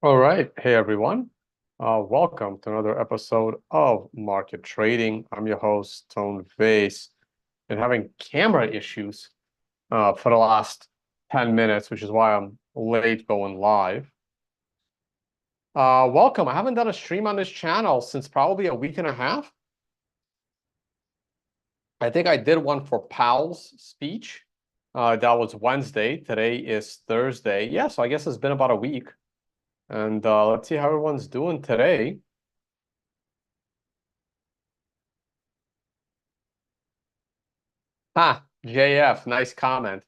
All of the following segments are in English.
All right. Hey, everyone. Welcome to another episode of Market Trading. I'm your host, Tone Vays. Been having camera issues for the last 10 minutes, which is why I'm late going live. Welcome. I haven't done a stream on this channel since probably a week and a half. I think I did one for Powell's speech. That was Wednesday. Today is Thursday. Yeah, so I guess it's been about a week. And let's see how everyone's doing today. JF, nice comment.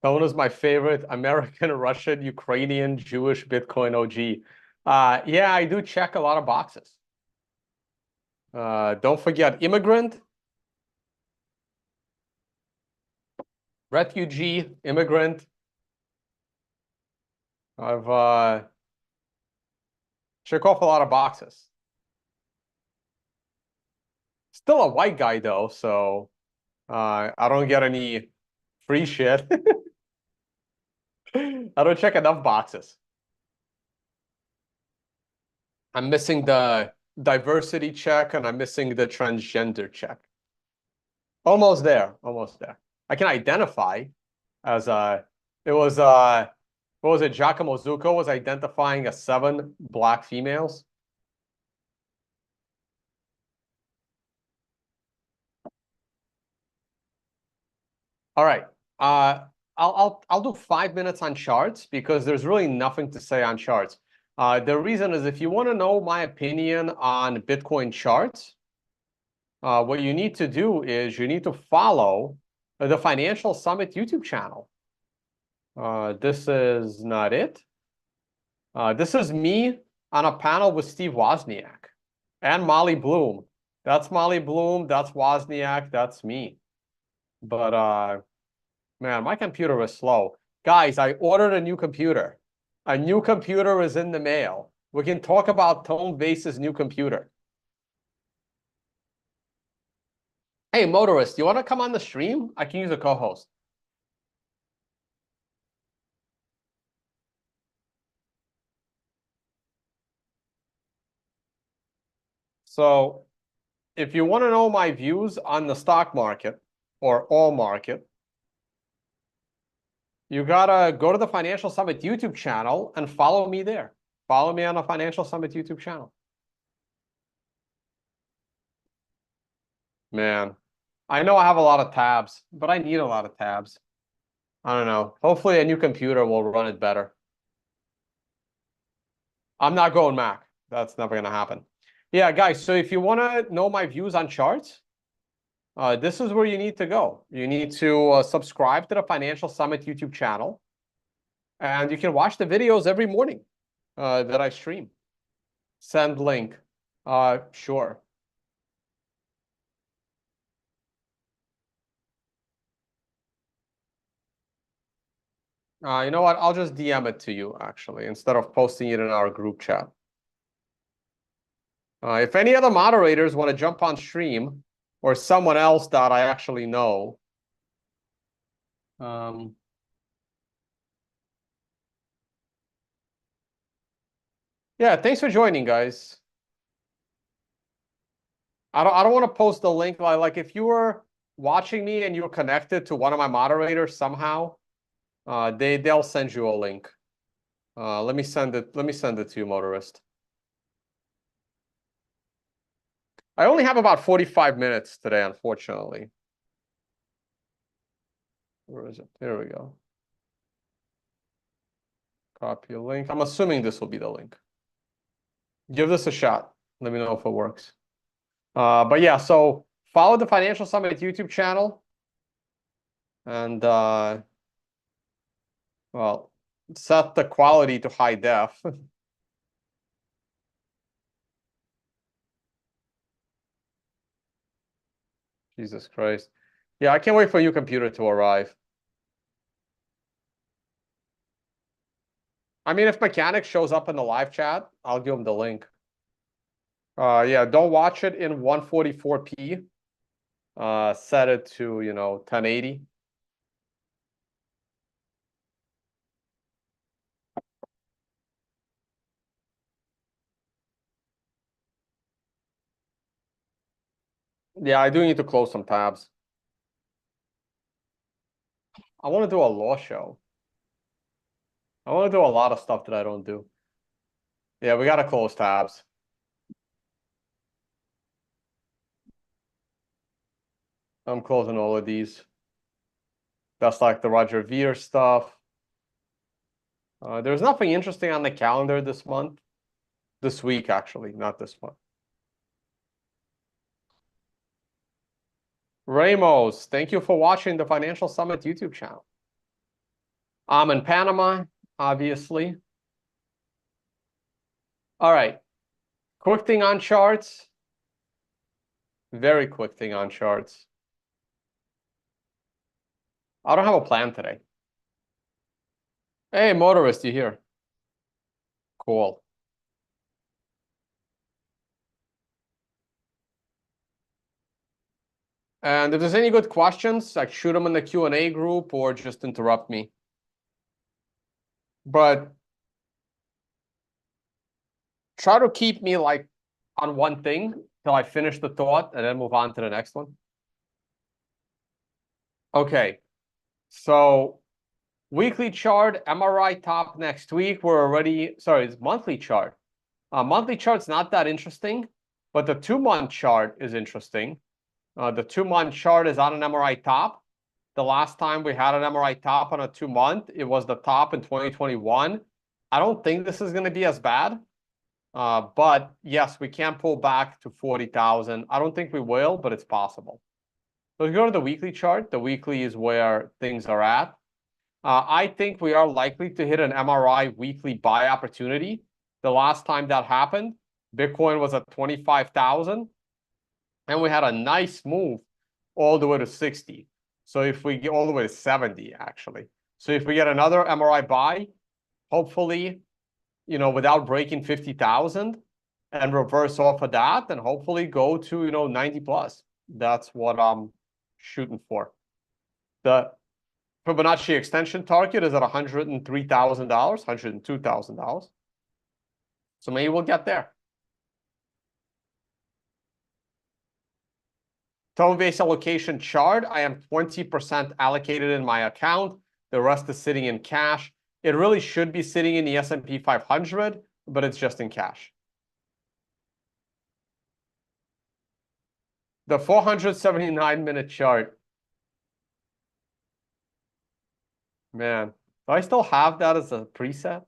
Tone is my favorite American, Russian, Ukrainian, Jewish Bitcoin OG. Yeah, I do check a lot of boxes. Don't forget immigrant, refugee, immigrant. I've check off a lot of boxes. Still a white guy though, so I don't get any free shit. I don't check enough boxes. I'm missing the diversity check and I'm missing the transgender check. Almost there, almost there. I can identify as it was what was it? Giacomo Zucco was identifying as 7 black females. All right. I'll do 5 minutes on charts because there's really nothing to say on charts. The reason is if you want to know my opinion on Bitcoin charts, what you need to do is you need to follow the Financial Summit YouTube channel. This is not it. This is me on a panel with Steve Wozniak and Molly Bloom. That's Molly Bloom. That's Wozniak. That's me. But man, my computer is slow. Guys, I ordered a new computer. A new computer is in the mail. We can talk about Tone Vays's new computer. Hey, motorist, you want to come on the stream? I can use a co-host. So if you want to know my views on the stock market or all market, you gotta go to the Financial Summit YouTube channel and follow me there. Follow me on the Financial Summit YouTube channel. Man, I know I have a lot of tabs, but I need a lot of tabs. I don't know. Hopefully a new computer will run it better. I'm not going Mac. That's never gonna happen. Yeah, guys, so if you want to know my views on charts, this is where you need to go. You need to subscribe to the Financial Summit YouTube channel, and you can watch the videos every morning that I stream. Send link. Sure. You know what? I'll just DM it to you, actually, instead of posting it in our group chat. If any other moderators want to jump on stream, or someone else that I actually know, yeah, thanks for joining, guys. I don't want to post the link. Like if you were watching me and you're connected to one of my moderators somehow, they'll send you a link. Let me send it to you, motorist. I only have about 45 minutes today, unfortunately. Where is it? There we go. Copy a link. I'm assuming this will be the link. Give this a shot. Let me know if it works. But yeah, so follow the Financial Summit YouTube channel. And well, set the quality to high def. Jesus Christ. Yeah, I can't wait for your computer to arrive. I mean, if Mechanic shows up in the live chat, I'll give him the link. Yeah, don't watch it in 144p. Set it to, 1080. Yeah, I do need to close some tabs. I want to do a law show. I want to do a lot of stuff that I don't do. Yeah, we got to close tabs. I'm closing all of these. That's like the Roger Ver stuff. There's nothing interesting on the calendar this month. This week, actually, not this month. Ramos, thank you for watching the Financial Summit YouTube channel. I'm in Panama, obviously. All right. Quick thing on charts. Very quick thing on charts. I don't have a plan today. Hey, motorist, you here? Cool. And if there's any good questions, like shoot them in the Q&A group or just interrupt me. But try to keep me like on one thing till I finish the thought and then move on to the next one. Okay, so weekly chart, MRI top next week. We're already, sorry, it's monthly chart. Monthly chart's not that interesting, but the 2-month chart is interesting. The 2-month chart is on an MRI top. The last time we had an MRI top on a 2-month, it was the top in 2021. I don't think this is going to be as bad. But yes, we can pull back to 40,000. I don't think we will, but it's possible. So if you go to the weekly chart, the weekly is where things are at. I think we are likely to hit an MRI weekly buy opportunity. The last time that happened, Bitcoin was at 25,000, and we had a nice move all the way to 60. So if we get all the way to 70, actually. So if we get another MRI buy, hopefully, without breaking 50,000 and reverse off of that, and hopefully go to, 90 plus. That's what I'm shooting for. The Fibonacci extension target is at $103,000, $102,000. So maybe we'll get there. Tone-based allocation chart, I am 20% allocated in my account. The rest is sitting in cash. It really should be sitting in the S&P 500, but it's just in cash. The 479-minute chart. Man, do I still have that as a preset?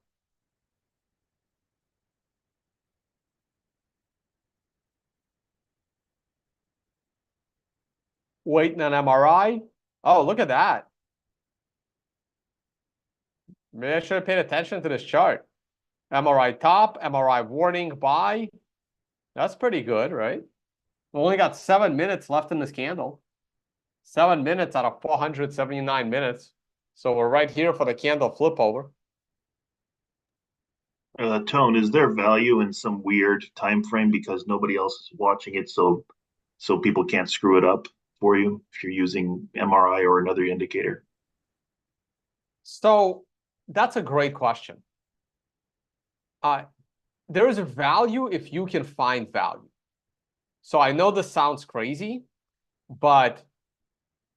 Waiting on MRI. Oh, look at that. Maybe I should have paid attention to this chart. MRI top, MRI warning, buy. That's pretty good, right? We only got 7 minutes left in this candle. 7 minutes out of 479 minutes. So we're right here for the candle flip over. Tone, is there value in some weird time frame because nobody else is watching it, so people can't screw it up for you if you're using MRI or another indicator? So that's a great question. There is a value if you can find value. So I know this sounds crazy, but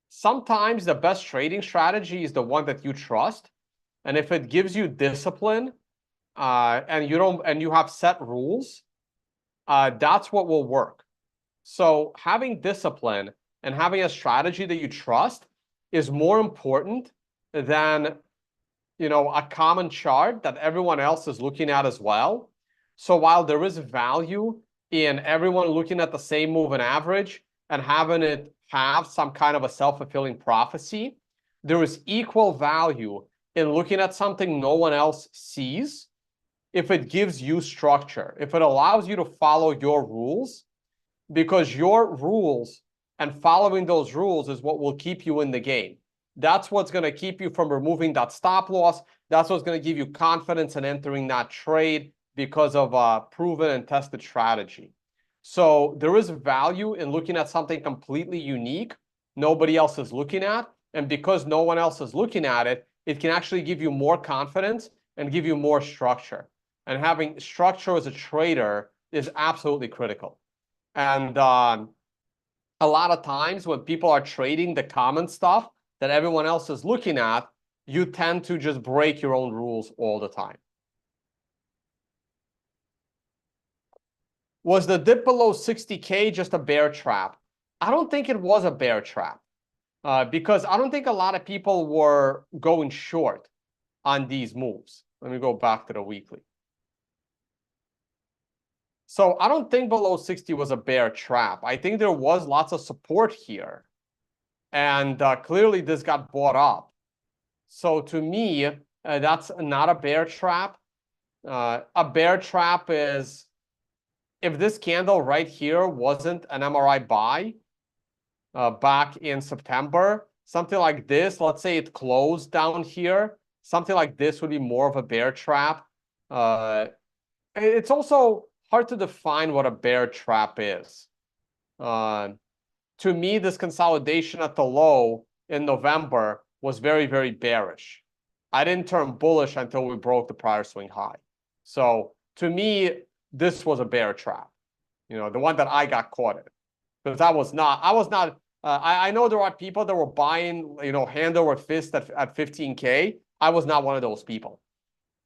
sometimes the best trading strategy is the one that you trust. And if it gives you discipline, and you have set rules, that's what will work. So having discipline and having a strategy that you trust is more important than a common chart that everyone else is looking at as well. So while there is value in everyone looking at the same moving average and having it have some kind of a self-fulfilling prophecy, there is equal value in looking at something no one else sees if it gives you structure, if it allows you to follow your rules, because your rules and following those rules is what will keep you in the game. That's what's going to keep you from removing that stop loss. That's what's going to give you confidence in entering that trade because of a proven and tested strategy. So there is value in looking at something completely unique nobody else is looking at. And because no one else is looking at it, it can actually give you more confidence and give you more structure. And having structure as a trader is absolutely critical. And a lot of times when people are trading the common stuff that everyone else is looking at, you tend to just break your own rules all the time. Was the dip below 60K just a bear trap? I don't think it was a bear trap because I don't think a lot of people were going short on these moves. Let me go back to the weekly. So I don't think below 60 was a bear trap. I think there was lots of support here. And clearly this got bought up. So to me, that's not a bear trap. A bear trap is if this candle right here wasn't an MRI buy back in September, something like this, let's say it closed down here, something like this would be more of a bear trap. It's also hard to define what a bear trap is. To me, this consolidation at the low in November was very, very bearish. I didn't turn bullish until we broke the prior swing high. So to me, this was a bear trap, the one that I got caught in. Because I was not, I know there are people that were buying, hand over fist at 15K. I was not one of those people.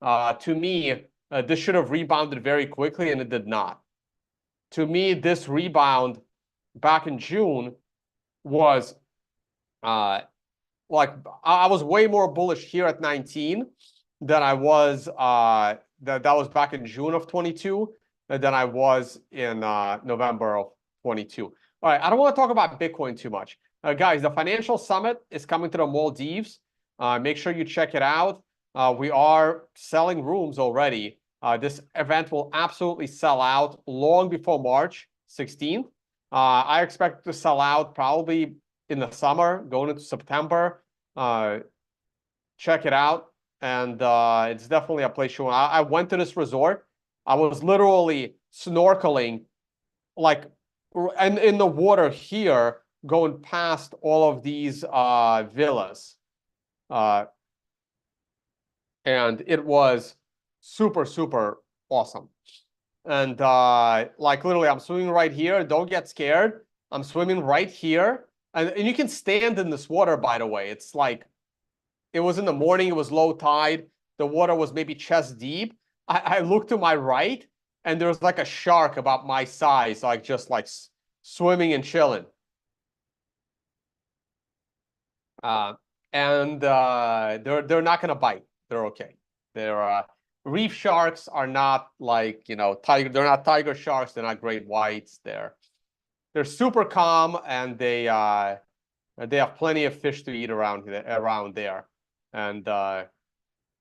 To me, this should have rebounded very quickly, and it did not. To me, this rebound back in June was I was way more bullish here at 19 than I was that was back in June of 22 than I was in November of 22. All right, I don't want to talk about Bitcoin too much. Guys, the Financial Summit is coming to the Maldives. Make sure you check it out. We are selling rooms already. This event will absolutely sell out long before March 16th. I expect to sell out probably in the summer, going into September. Check it out. And it's definitely a place you want. I went to this resort. I was literally snorkeling and in the water here, going past all of these villas. And it was super, super awesome. And literally, I'm swimming right here. Don't get scared. I'm swimming right here. And you can stand in this water, by the way. It's it was in the morning. It was low tide. The water was maybe chest deep. I looked to my right, and there was like a shark about my size, just swimming and chilling. And they're not going to bite. They're okay. They're reef sharks are not tiger. They're not tiger sharks. They're not great whites. They're super calm, and they have plenty of fish to eat around there. And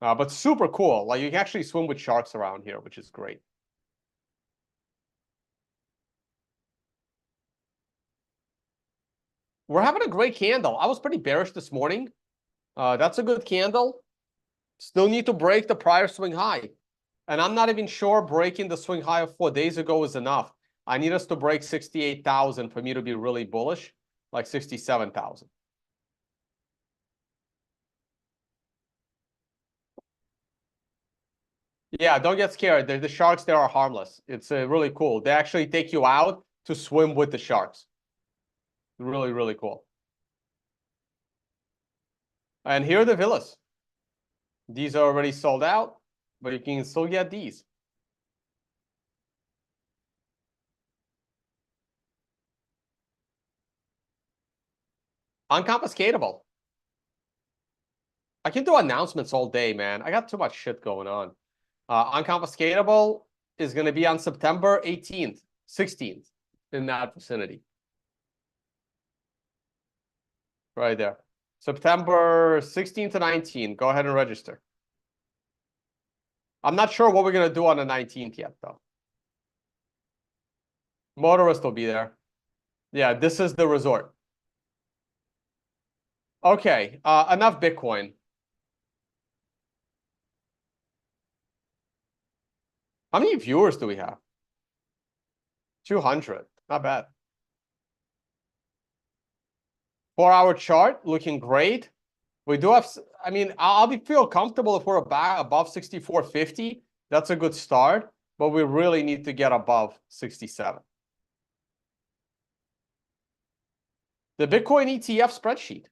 but super cool. You can actually swim with sharks around here, which is great. We're having a great candle. I was pretty bearish this morning. That's a good candle. Still need to break the prior swing high. And I'm not even sure breaking the swing high of 4 days ago is enough. I need us to break 68,000 for me to be really bullish, like 67,000. Yeah, don't get scared. The sharks there are harmless. It's really cool. They actually take you out to swim with the sharks. Really, really cool. And here are the villas. These are already sold out, but you can still get these. Unconfiscatable. I can do announcements all day, man. I got too much shit going on. Unconfiscatable is going to be on September 18th, 16th, in that vicinity. Right there. September 16th to 19th. Go ahead and register. I'm not sure what we're going to do on the 19th yet, though. Motorist will be there. Yeah, this is the resort. Okay, enough Bitcoin. How many viewers do we have? 200. Not bad. 4-hour chart looking great. We do have, I'll feel comfortable if we're above 64.50. That's a good start, but we really need to get above 67. The Bitcoin ETF spreadsheet.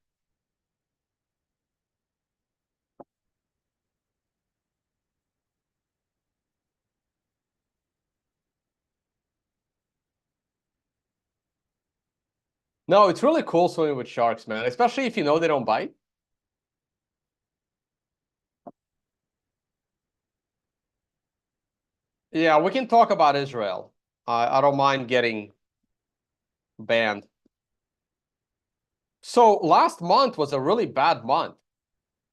No, it's really cool swimming with sharks, man, especially if you know they don't bite. Yeah, we can talk about Israel. I don't mind getting banned. So last month was a really bad month.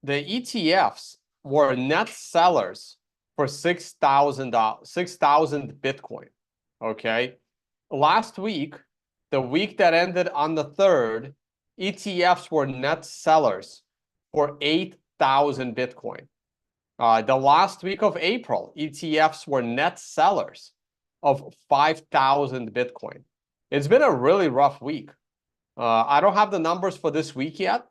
The ETFs were net sellers for $6,000 Bitcoin. Okay. Last week, the week that ended on the 3rd, ETFs were net sellers for 8,000 Bitcoin. The last week of April, ETFs were net sellers of 5,000 Bitcoin. It's been a really rough week. I don't have the numbers for this week yet.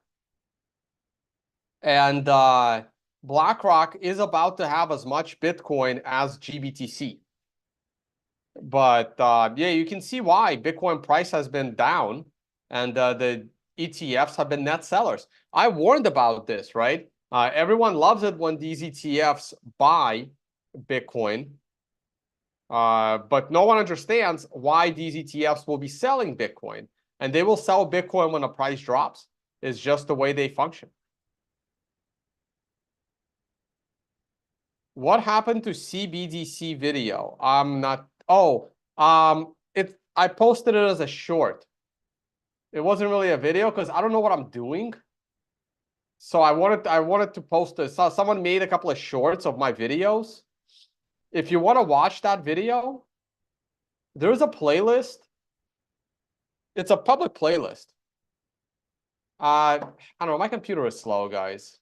And BlackRock is about to have as much Bitcoin as GBTC. But yeah, you can see why Bitcoin price has been down and the ETFs have been net sellers. I warned about this, right? Everyone loves it when these ETFs buy Bitcoin, but no one understands why these ETFs will be selling Bitcoin. And they will sell Bitcoin when the price drops. It's just the way they function. What happened to CBDC video? I'm not. Oh, I posted it as a short. It wasn't really a video because I don't know what I'm doing. So I wanted to post this. So someone made a couple of shorts of my videos. If you want to watch that video, there's a playlist. It's a public playlist. I don't know. My computer is slow, guys.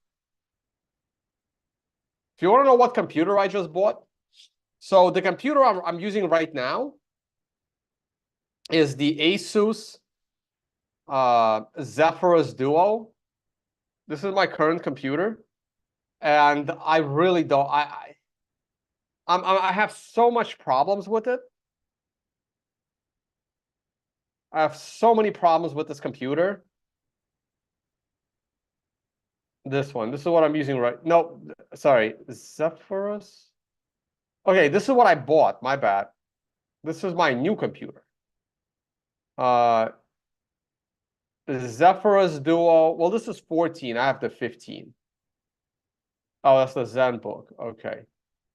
If you want to know what computer I just bought, so the computer I'm using right now is the Asus Zephyrus Duo. This is my current computer, and I really don't. I have so much problems with it. I have so many problems with this computer. This one. This is what I'm using right. No, sorry, Zephyrus. Okay, this is what I bought. My bad. This is my new computer. Zephyrus Duo. Well, this is 14. I have the 15. Oh, that's the ZenBook. Okay.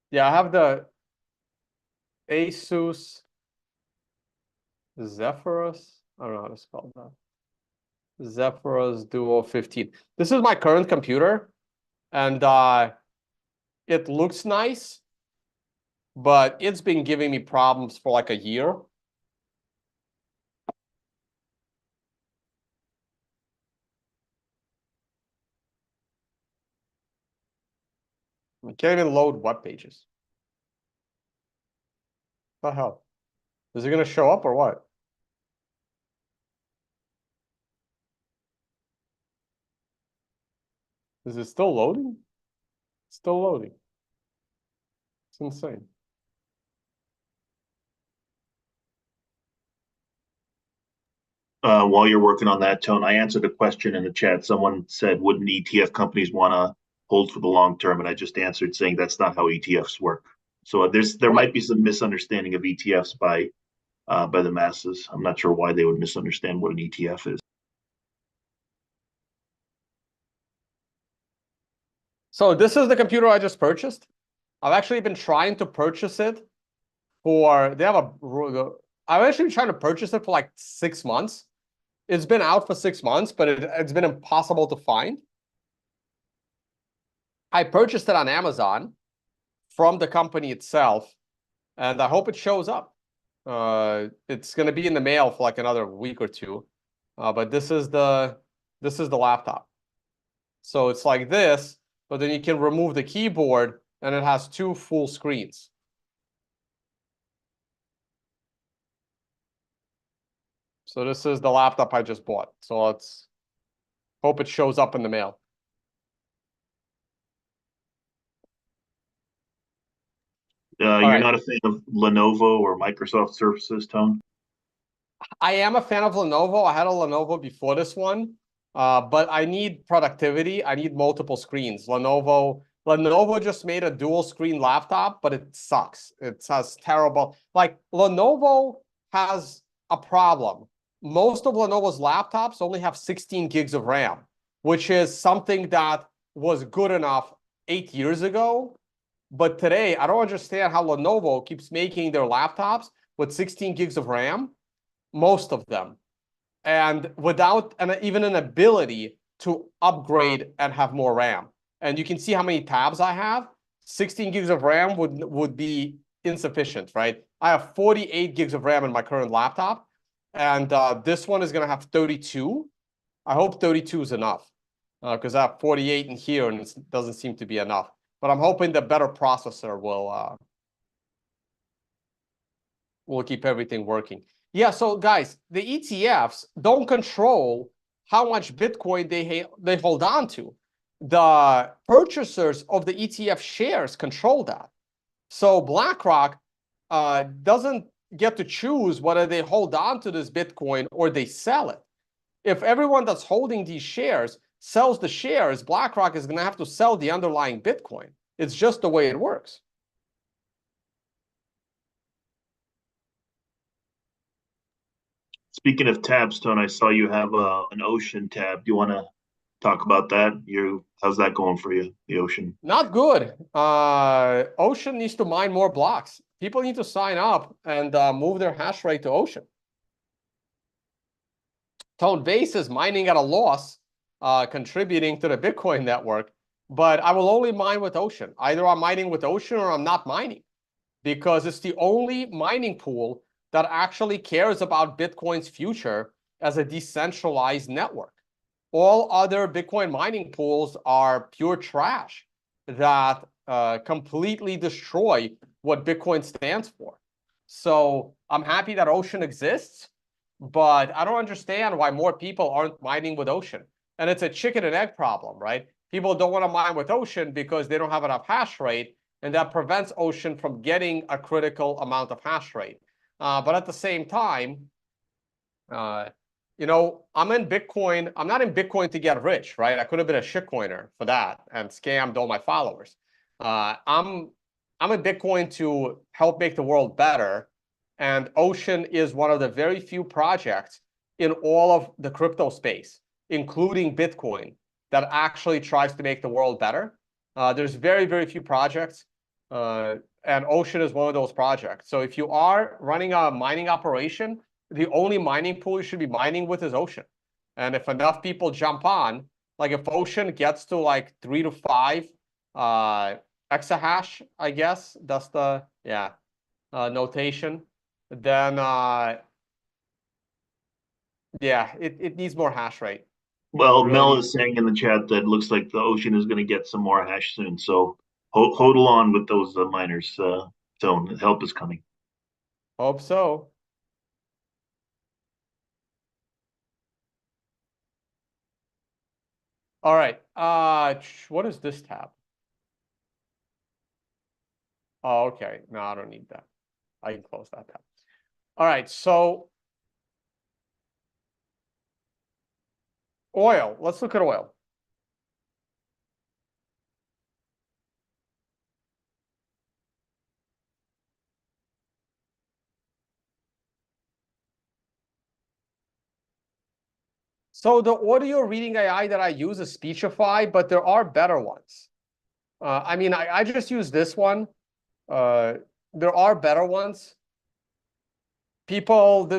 Yeah, I have the Asus Zephyrus. I don't know how to spell that. Zephyrus Duo 15. This is my current computer, and it looks nice, but it's been giving me problems for like a year. I can't even load web pages. What the hell? Is it going to show up or what? Is it still loading? Still loading. It's insane. While you're working on that, Tone, I answered a question in the chat. Someone said, wouldn't ETF companies want to hold for the long term? And I just answered saying that's not how ETFs work. So there might be some misunderstanding of ETFs by the masses. I'm not sure why they would misunderstand what an ETF is. So this is the computer I just purchased. I've actually been trying to purchase it for, I've actually been trying to purchase it for like 6 months. It's been out for 6 months, but it's been impossible to find. I purchased it on Amazon from the company itself, and I hope it shows up. It's going to be in the mail for like another week or two. But this is the laptop. So it's like this, but then you can remove the keyboard, and it has 2 full screens. So this is the laptop I just bought. So let's hope it shows up in the mail. You're not a fan of Lenovo or Microsoft Surfaces, Tone? I am a fan of Lenovo. I had a Lenovo before this one, but I need productivity. I need multiple screens. Lenovo just made a dual screen laptop, but it sucks. It has terrible. Like Lenovo has a problem. Most of Lenovo's laptops only have 16 gigs of RAM, which is something that was good enough 8 years ago. But today, I don't understand how Lenovo keeps making their laptops with 16 gigs of RAM, most of them, and without even an ability to upgrade and have more RAM. And you can see how many tabs I have. 16 gigs of RAM would be insufficient, right? I have 48 gigs of RAM in my current laptop, and this one is going to have 32. I hope 32 is enough, because I have 48 in here, and it doesn't seem to be enough. But I'm hoping the better processor will keep everything working. Yeah, so guys, the ETFs don't control how much Bitcoin they hold on to. The purchasers of the ETF shares control that. So BlackRock doesn't get to choose whether they hold on to this Bitcoin or they sell it. If everyone that's holding these shares sells the shares, BlackRock is going to have to sell the underlying Bitcoin. It's just the way it works. Speaking of tabs, Tone, I saw you have an ocean tab. Do you want to talk about that? How's that going for you, the ocean? Not good. Ocean needs to mine more blocks. People need to sign up and move their hash rate to Ocean. Tone Vays is mining at a loss, contributing to the Bitcoin network, but I will only mine with Ocean. Either I'm mining with Ocean or I'm not mining, because it's the only mining pool that actually cares about Bitcoin's future as a decentralized network. All other Bitcoin mining pools are pure trash that completely destroy what Bitcoin stands for. So I'm happy that Ocean exists, but I don't understand why more people aren't mining with Ocean. And it's a chicken and egg problem, right? People don't want to mine with Ocean because they don't have enough hash rate, and that prevents Ocean from getting a critical amount of hash rate. But at the same time, I'm in Bitcoin. I'm not in Bitcoin to get rich, right? I could have been a shitcoiner for that and scammed all my followers. I'm in Bitcoin to help make the world better. And Ocean is one of the very few projects in all of the crypto space, including Bitcoin, that actually tries to make the world better. There's very, very few projects, and Ocean is one of those projects. So if you are running a mining operation, the only mining pool you should be mining with is Ocean. And if enough people jump on, like if Ocean gets to like 3 to 5 exahash, I guess that's the notation, then it needs more hash rate. Well, Really Mel needs. is saying in the chat that it looks like the ocean is going to get some more hash soon. So hold on with those miners. Tone, help is coming. Hope so. All right. What is this tab? Oh, okay. No, I don't need that. I can close that tab. All right. So oil. Let's look at oil. So the audio reading AI that I use is Speechify, but there are better ones. I mean, I just use this one. There are better ones. People,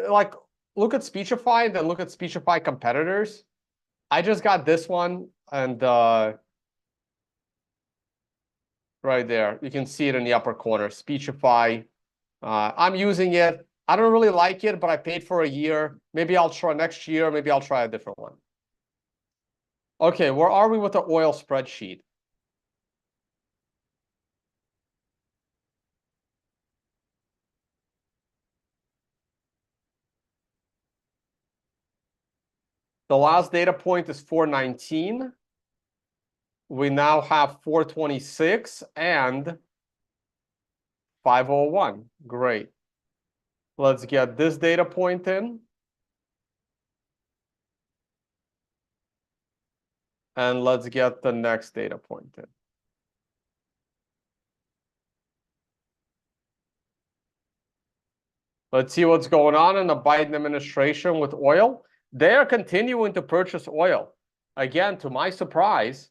like, look at Speechify and then look at Speechify competitors. I just got this one, and right there, you can see it in the upper corner, Speechify. I'm using it. I don't really like it, but I paid for a year. Maybe I'll try next year. Maybe I'll try a different one. Okay, where are we with the oil spreadsheet? The last data point is 419. We now have 426 and 501. Great. Let's get this data point in. And let's get the next data point in. Let's see what's going on in the Biden administration with oil. They are continuing to purchase oil. Again, to my surprise,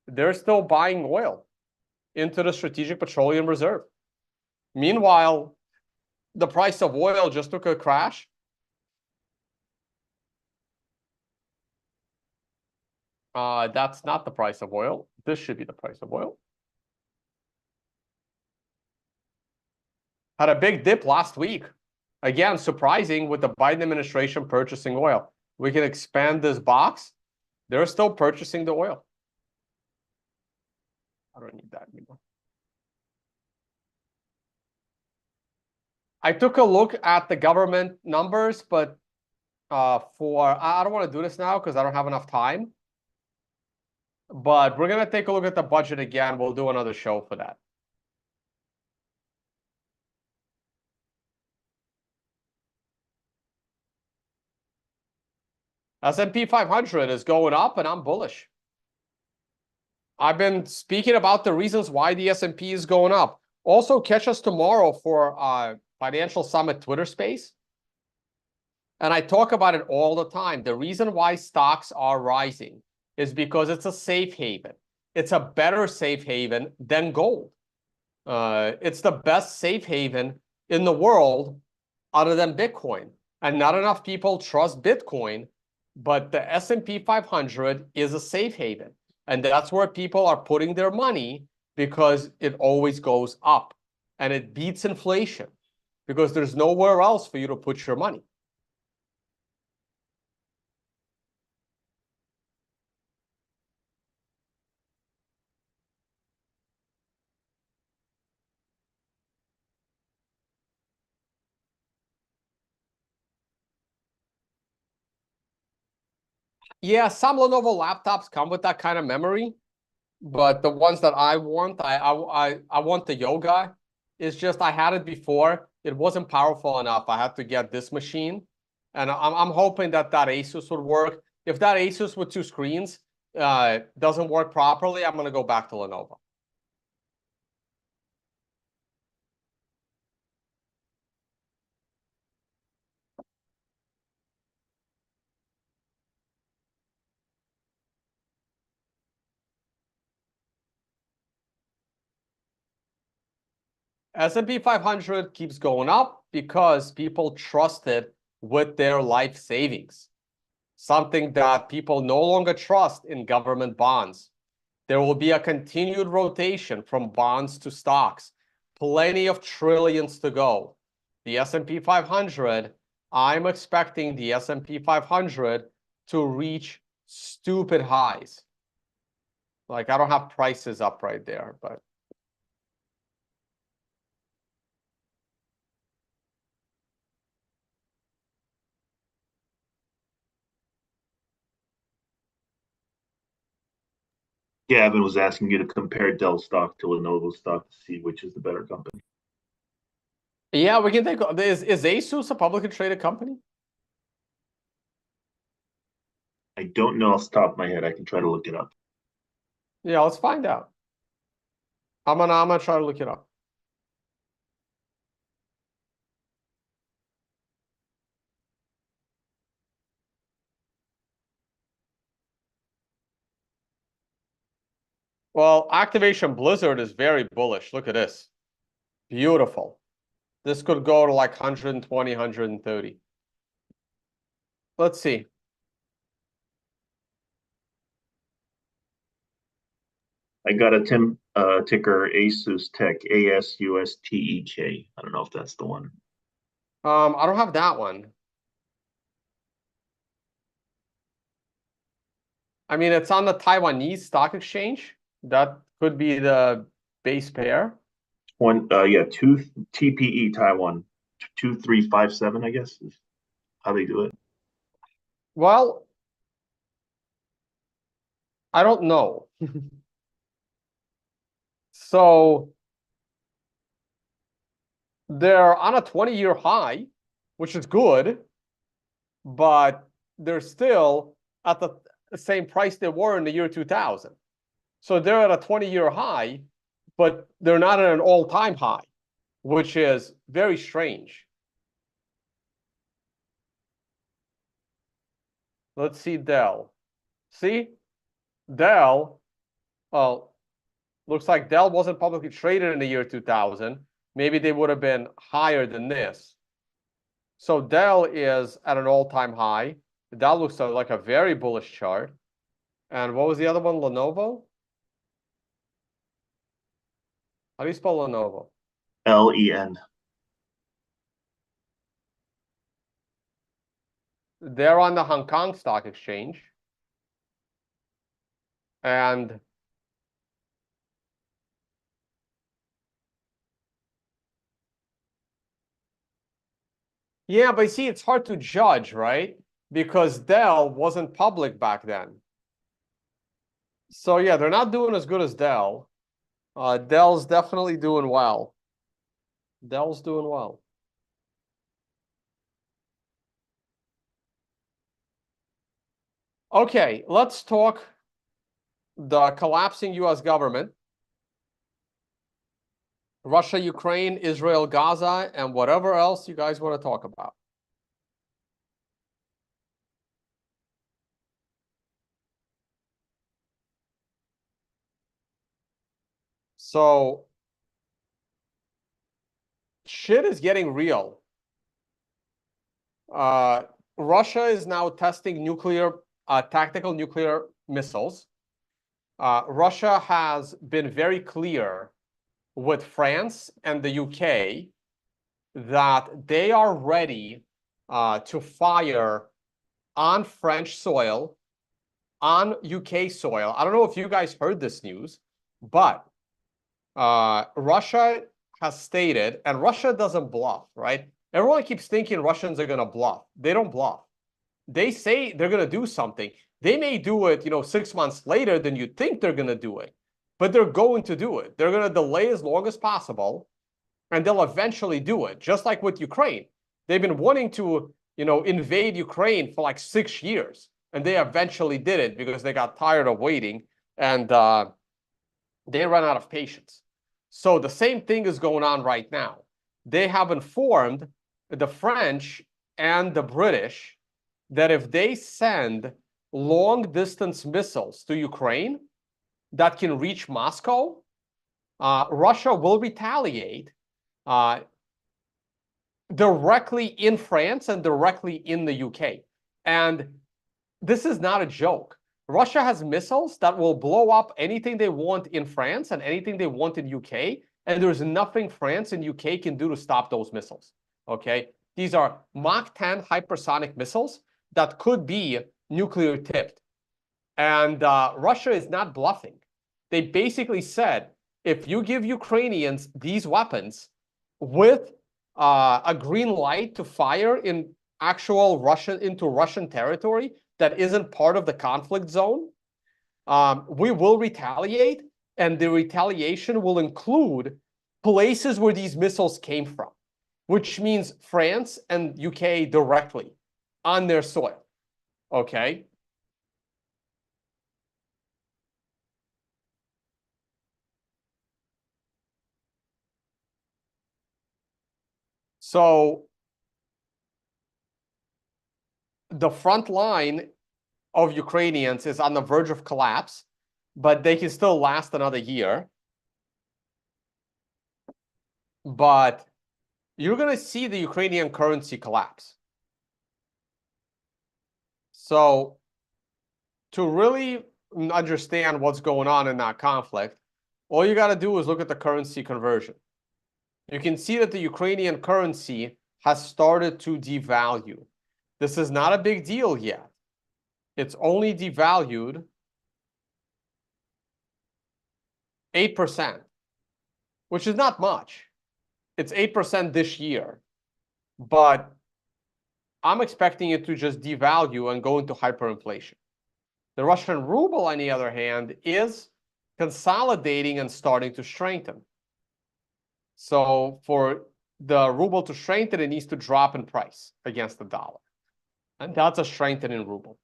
they're still buying oil into the Strategic Petroleum Reserve. Meanwhile, the price of oil just took a crash. That's not the price of oil. This should be the price of oil. Had a big dip last week. Again, surprising with the Biden administration purchasing oil. We can expand this box. They're still purchasing the oil. I don't need that anymore. I took a look at the government numbers, but I don't want to do this now because I don't have enough time. But we're going to take a look at the budget again. We'll do another show for that. S&P 500 is going up, and I'm bullish. I've been speaking about the reasons why the S&P is going up. Also, catch us tomorrow for Financial Summit Twitter Space. And I talk about it all the time. The reason why stocks are rising is because it's a safe haven. It's a better safe haven than gold. It's the best safe haven in the world other than Bitcoin. And not enough people trust Bitcoin, but the S&P 500 is a safe haven. And that's where people are putting their money because it always goes up. And it beats inflation because there's nowhere else for you to put your money. Yeah, some Lenovo laptops come with that kind of memory, but the ones that I want, I want the Yoga. It's just I had it before. It wasn't powerful enough. I had to get this machine, and I'm hoping that Asus would work. If that Asus with two screens doesn't work properly, I'm gonna go back to Lenovo. S&P 500 keeps going up because people trust it with their life savings, something that people no longer trust in government bonds. There will be a continued rotation from bonds to stocks, plenty of trillions to go. The S&P 500, I'm expecting the S&P 500 to reach stupid highs. Like, I don't have prices up right there, but Gavin was asking you to compare Dell stock to Lenovo stock to see which is the better company. yeah, we can take. Is Asus a publicly traded company? I don't know off the top of my head. I can try to look it up. Yeah, let's find out. I'm gonna try to look it up. Well, Activation Blizzard is very bullish. Look at this. Beautiful. This could go to like 120, 130. Let's see. I got a ticker Asus Tech, ASUSTEK. I don't know if that's the one. I don't have that one. I mean, it's on the Taiwanese stock exchange. That could be the base pair. Two TPE Taiwan 2357, I guess is how they do it. Well, I don't know. So they're on a 20-year high. which is good, but they're still at the same price they were in the year 2000. So they're at a 20-year high, but they're not at an all-time high, which is very strange. Let's see Dell. See? Dell, well, looks like Dell wasn't publicly traded in the year 2000. Maybe they would have been higher than this. So Dell is at an all-time high. That looks like a very bullish chart. And what was the other one? Lenovo? How do you spell Lenovo? LEN. They're on the Hong Kong Stock Exchange. And yeah, but see, it's hard to judge, right? Because Dell wasn't public back then. So yeah, they're not doing as good as Dell. Dell's definitely doing well. Dell's doing well. Okay, let's talk the collapsing US government. Russia, Ukraine, Israel, Gaza, and whatever else you guys want to talk about. So shit is getting real. Russia is now testing tactical nuclear missiles. Russia has been very clear with France and the UK that they are ready to fire on French soil, on UK soil. I don't know if you guys heard this news, but Russia has stated, and Russia doesn't bluff, right? Everyone keeps thinking Russians are going to bluff. They don't bluff. They say they're going to do something. They may do it, 6 months later than you think they're going to do it, but they're going to do it. They're going to delay as long as possible, and they'll eventually do it. Just like with Ukraine, they've been wanting to, invade Ukraine for like 6 years, and they eventually did it because they got tired of waiting, and they ran out of patience. So the same thing is going on right now. They have informed the French and the British that if they send long-distance missiles to Ukraine that can reach Moscow, Russia will retaliate directly in France and directly in the UK. And this is not a joke. Russia has missiles that will blow up anything they want in France and anything they want in UK, and there's nothing France and UK can do to stop those missiles, okay? These are Mach 10 hypersonic missiles that could be nuclear tipped. And Russia is not bluffing. They basically said, if you give Ukrainians these weapons with a green light to fire in actual Russian territory that isn't part of the conflict zone, we will retaliate, and the retaliation will include places where these missiles came from, which means France and UK directly on their soil, okay? So the front line of Ukrainians is on the verge of collapse, but they can still last another year. But you're going to see the Ukrainian currency collapse. So to really understand what's going on in that conflict, all you got to do is look at the currency conversion. You can see that the Ukrainian currency has started to devalue. This is not a big deal yet. It's only devalued 8%, which is not much. It's 8% this year, but I'm expecting it to just devalue and go into hyperinflation. The Russian ruble, on the other hand, is consolidating and starting to strengthen. So for the ruble to strengthen, it needs to drop in price against the dollar. And that's a strengthening ruble.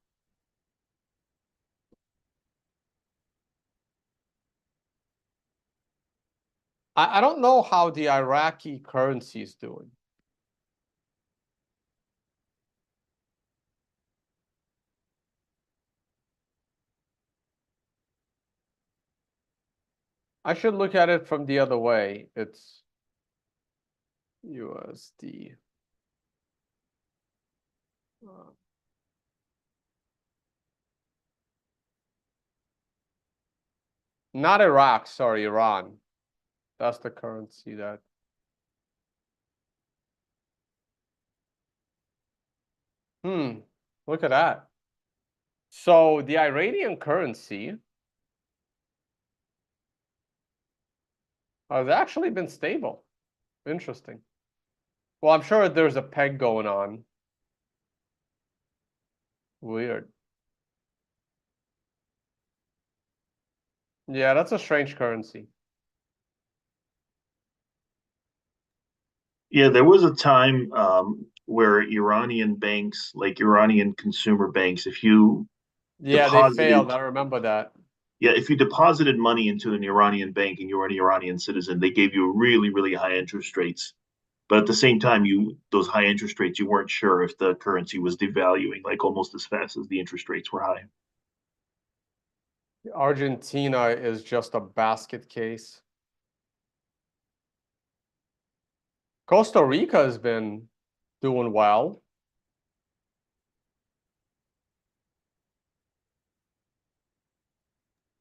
I don't know how the Iraqi currency is doing. I should look at it from the other way. It's USD. Not Iraq, sorry, Iran. That's the currency that. Look at that. So the Iranian currency has actually been stable. Interesting. Well, I'm sure there's a peg going on. Weird. Yeah, that's a strange currency. Yeah, there was a time where Iranian banks, like Iranian consumer banks, if you Yeah, they failed. deposited, I remember that. yeah, if you deposited money into an Iranian bank and you were an Iranian citizen, they gave you really, really high interest rates. But at the same time, those high interest rates, you weren't sure if the currency was devaluing like almost as fast as the interest rates were high. Argentina is just a basket case. Costa Rica has been doing well.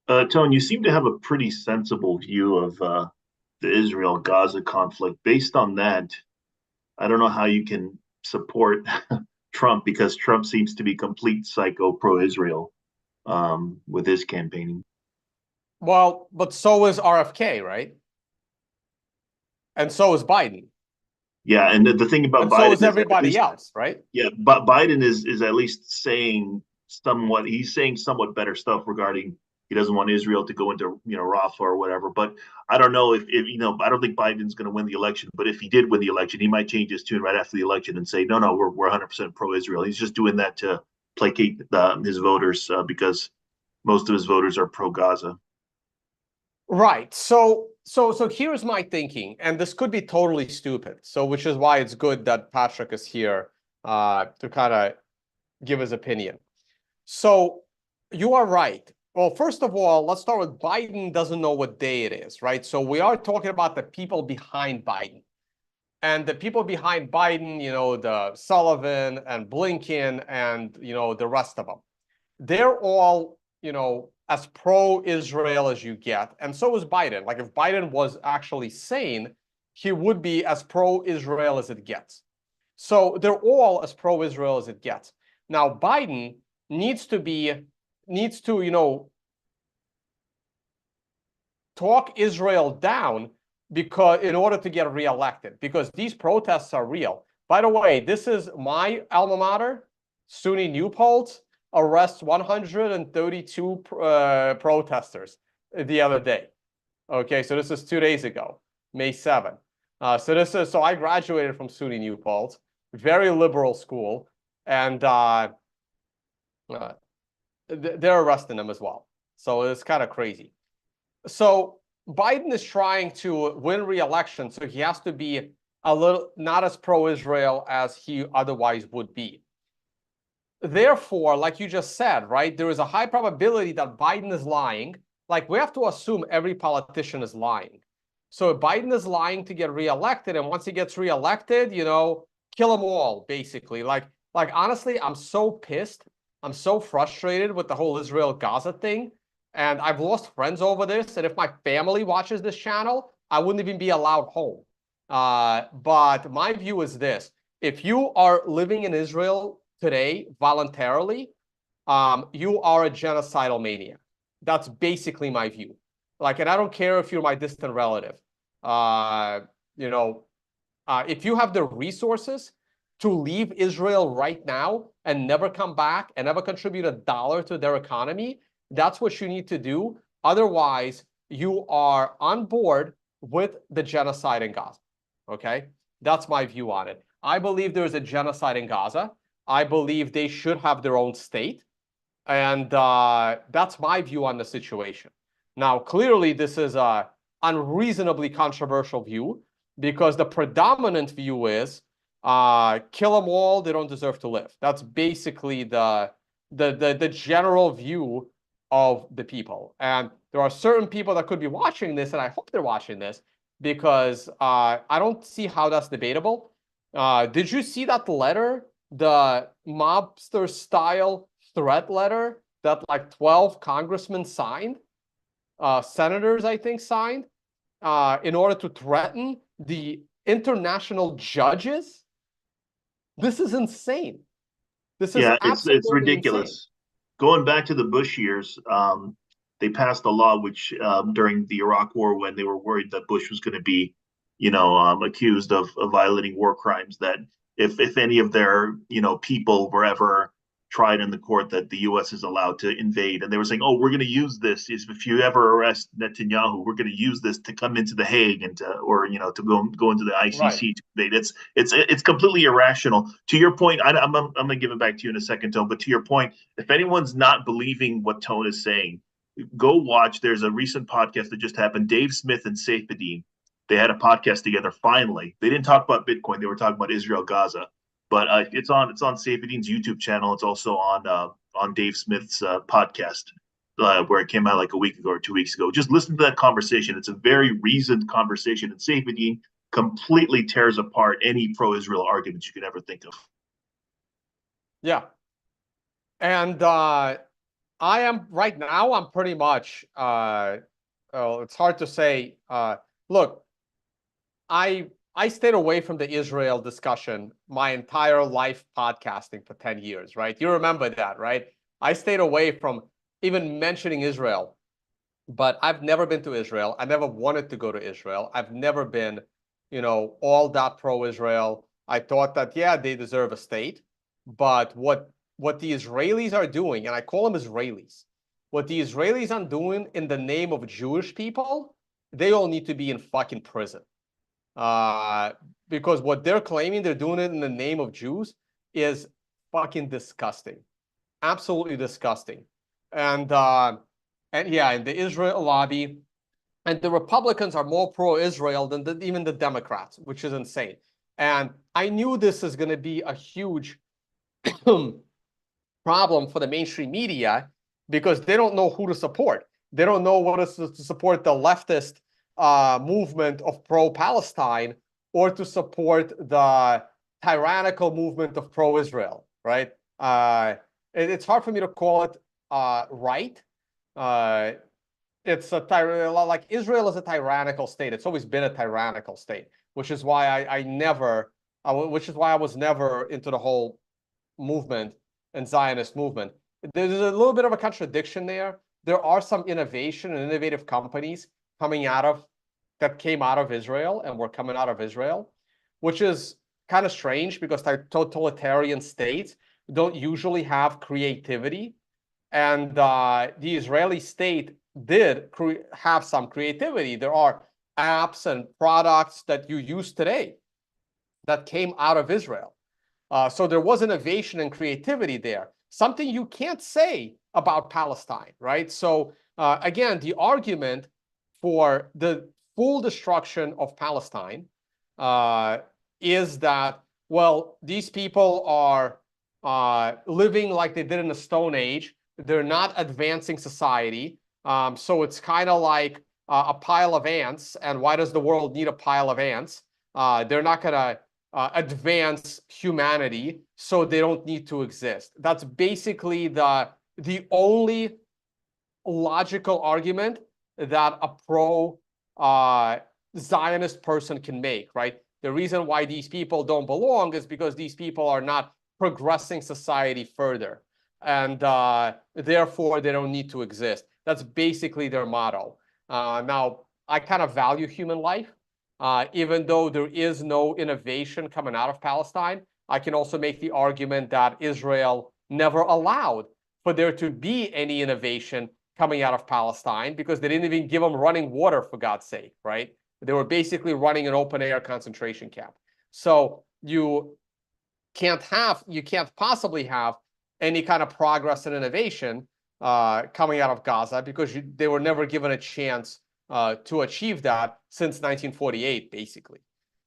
Tone, you seem to have a pretty sensible view of the Israel-Gaza conflict. Based on that, I don't know how you can support Trump because Trump seems to be complete psycho pro-Israel with his campaigning. Well, but so is RFK, right? And so is Biden. Yeah, and the thing about And Biden so is is everybody else, right? yeah, but Biden is at least saying somewhat. He's saying somewhat better stuff regarding he doesn't want Israel to go into Rafah or whatever. But I don't know if I don't think Biden's going to win the election. But if he did win the election, he might change his tune right after the election and say, no, we're 100% pro-Israel. He's just doing that to placate his voters because most of his voters are pro-Gaza. Right. So here's my thinking, and this could be totally stupid. So which is why it's good that Patrick is here to kind of give his opinion. So you are right. Well, first of all, let's start with Biden doesn't know what day it is, right? So we are talking about the people behind Biden. And the people behind Biden, the Sullivan and Blinken and, the rest of them. They're all, as pro-Israel as you get. And so is Biden. Like if Biden was actually sane, he would be as pro-Israel as it gets. So they're all as pro-Israel as it gets. Now, Biden needs to, talk Israel down because in order to get reelected, because these protests are real. By the way, this is my alma mater, SUNY New Paltz, arrests 132 protesters the other day. Okay, so this is 2 days ago, May 7th. So I graduated from SUNY New Paltz, very liberal school, and they're arresting them as well. So it's kind of crazy. So Biden is trying to win re-election, so he has to be a little not as pro-Israel as he otherwise would be. Therefore, like you just said, right, there is a high probability that Biden is lying. Like we have to assume every politician is lying. So if Biden is lying to get reelected, and once he gets reelected, kill them all, basically. Like honestly, I'm so pissed. I'm so frustrated with the whole Israel-Gaza thing. And I've lost friends over this. And if my family watches this channel, I wouldn't even be allowed home. But my view is this. If you are living in Israel today voluntarily, you are a genocidal maniac. That's basically my view. Like, and I don't care if you're my distant relative. If you have the resources to leave Israel right now and never come back and never contribute $1 to their economy, that's what you need to do. Otherwise, you are on board with the genocide in Gaza. Okay? That's my view on it. I believe there's a genocide in Gaza. I believe they should have their own state. And that's my view on the situation. Now, clearly, this is a unreasonably controversial view because the predominant view is kill them all, they don't deserve to live. That's basically the general view of the people. And there are certain people that could be watching this, and I hope they're watching this, because I don't see how that's debatable. Did you see that letter, the mobster-style threat letter that like 12 congressmen signed, senators, I think, signed, in order to threaten the international judges? This is insane. This is it's ridiculous. insane. Going back to the Bush years, they passed a law which during the Iraq War, when they were worried that Bush was going to be, accused of violating war crimes, that if any of their people were ever tried in the court, that the U.S. is allowed to invade, and they were saying, "Oh, we're going to use this. If you ever arrest Netanyahu, we're going to use this to come into the Hague and to go into the ICC Right. to invade." It's completely irrational. To your point, I'm going to give it back to you in a second, Tone. But to your point, if anyone's not believing what Tone is saying, go watch. There's a recent podcast that just happened. Dave Smith and Sept, they had a podcast together. Finally, they didn't talk about Bitcoin. They were talking about Israel, Gaza. But it's on Safedin's YouTube channel. It's also on Dave Smith's podcast, where it came out like a week ago or 2 weeks ago. Just listen to that conversation. It's a very reasoned conversation, and Safedin completely tears apart any pro-Israel arguments you could ever think of. Yeah. And I am right now, I'm pretty much it's hard to say. Look, I stayed away from the Israel discussion my entire life podcasting for 10 years, right? You remember that, right? I stayed away from even mentioning Israel, but I've never been to Israel. I never wanted to go to Israel. I've never been, all that pro-Israel. I thought that, yeah, they deserve a state, but what the Israelis are doing, and I call them Israelis, what the Israelis are doing in the name of Jewish people, they all need to be in fucking prison. Because what they're claiming they're doing it in the name of Jews is fucking disgusting, absolutely disgusting. And yeah, in the Israel lobby, and the Republicans are more pro-Israel than even the Democrats, which is insane. And I knew this is going to be a huge problem for the mainstream media because they don't know who to support. They don't know what is to support the leftist movement of pro-Palestine or to support the tyrannical movement of pro-Israel, right? It's hard for me to call it right. It's like Israel is a tyrannical state. It's always been a tyrannical state, which is why which is why I was never into the whole movement and Zionist movement. There's a little bit of a contradiction there. There are some innovation and innovative companies that came out of Israel and were coming out of Israel, which is kind of strange because totalitarian states don't usually have creativity. And the Israeli state did have some creativity. There are apps and products that you use today that came out of Israel. So there was innovation and creativity there, something you can't say about Palestine, right? So again, the argument for the full destruction of Palestine is that, well, these people are living like they did in the Stone Age. They're not advancing society. So it's kind of like a pile of ants. And why does the world need a pile of ants? They're not going to advance humanity, so they don't need to exist. That's basically the only logical argument that a pro-Zionist person can make, right? The reason why these people don't belong is because these people are not progressing society further, and therefore they don't need to exist. That's basically their motto. Now, I kind of value human life. Even though there is no innovation coming out of Palestine, I can also make the argument that Israel never allowed for there to be any innovation coming out of Palestine because they didn't even give them running water, for God's sake, right? They were basically running an open-air concentration camp. So you can't possibly have any kind of progress and innovation coming out of Gaza because they were never given a chance to achieve that since 1948, basically.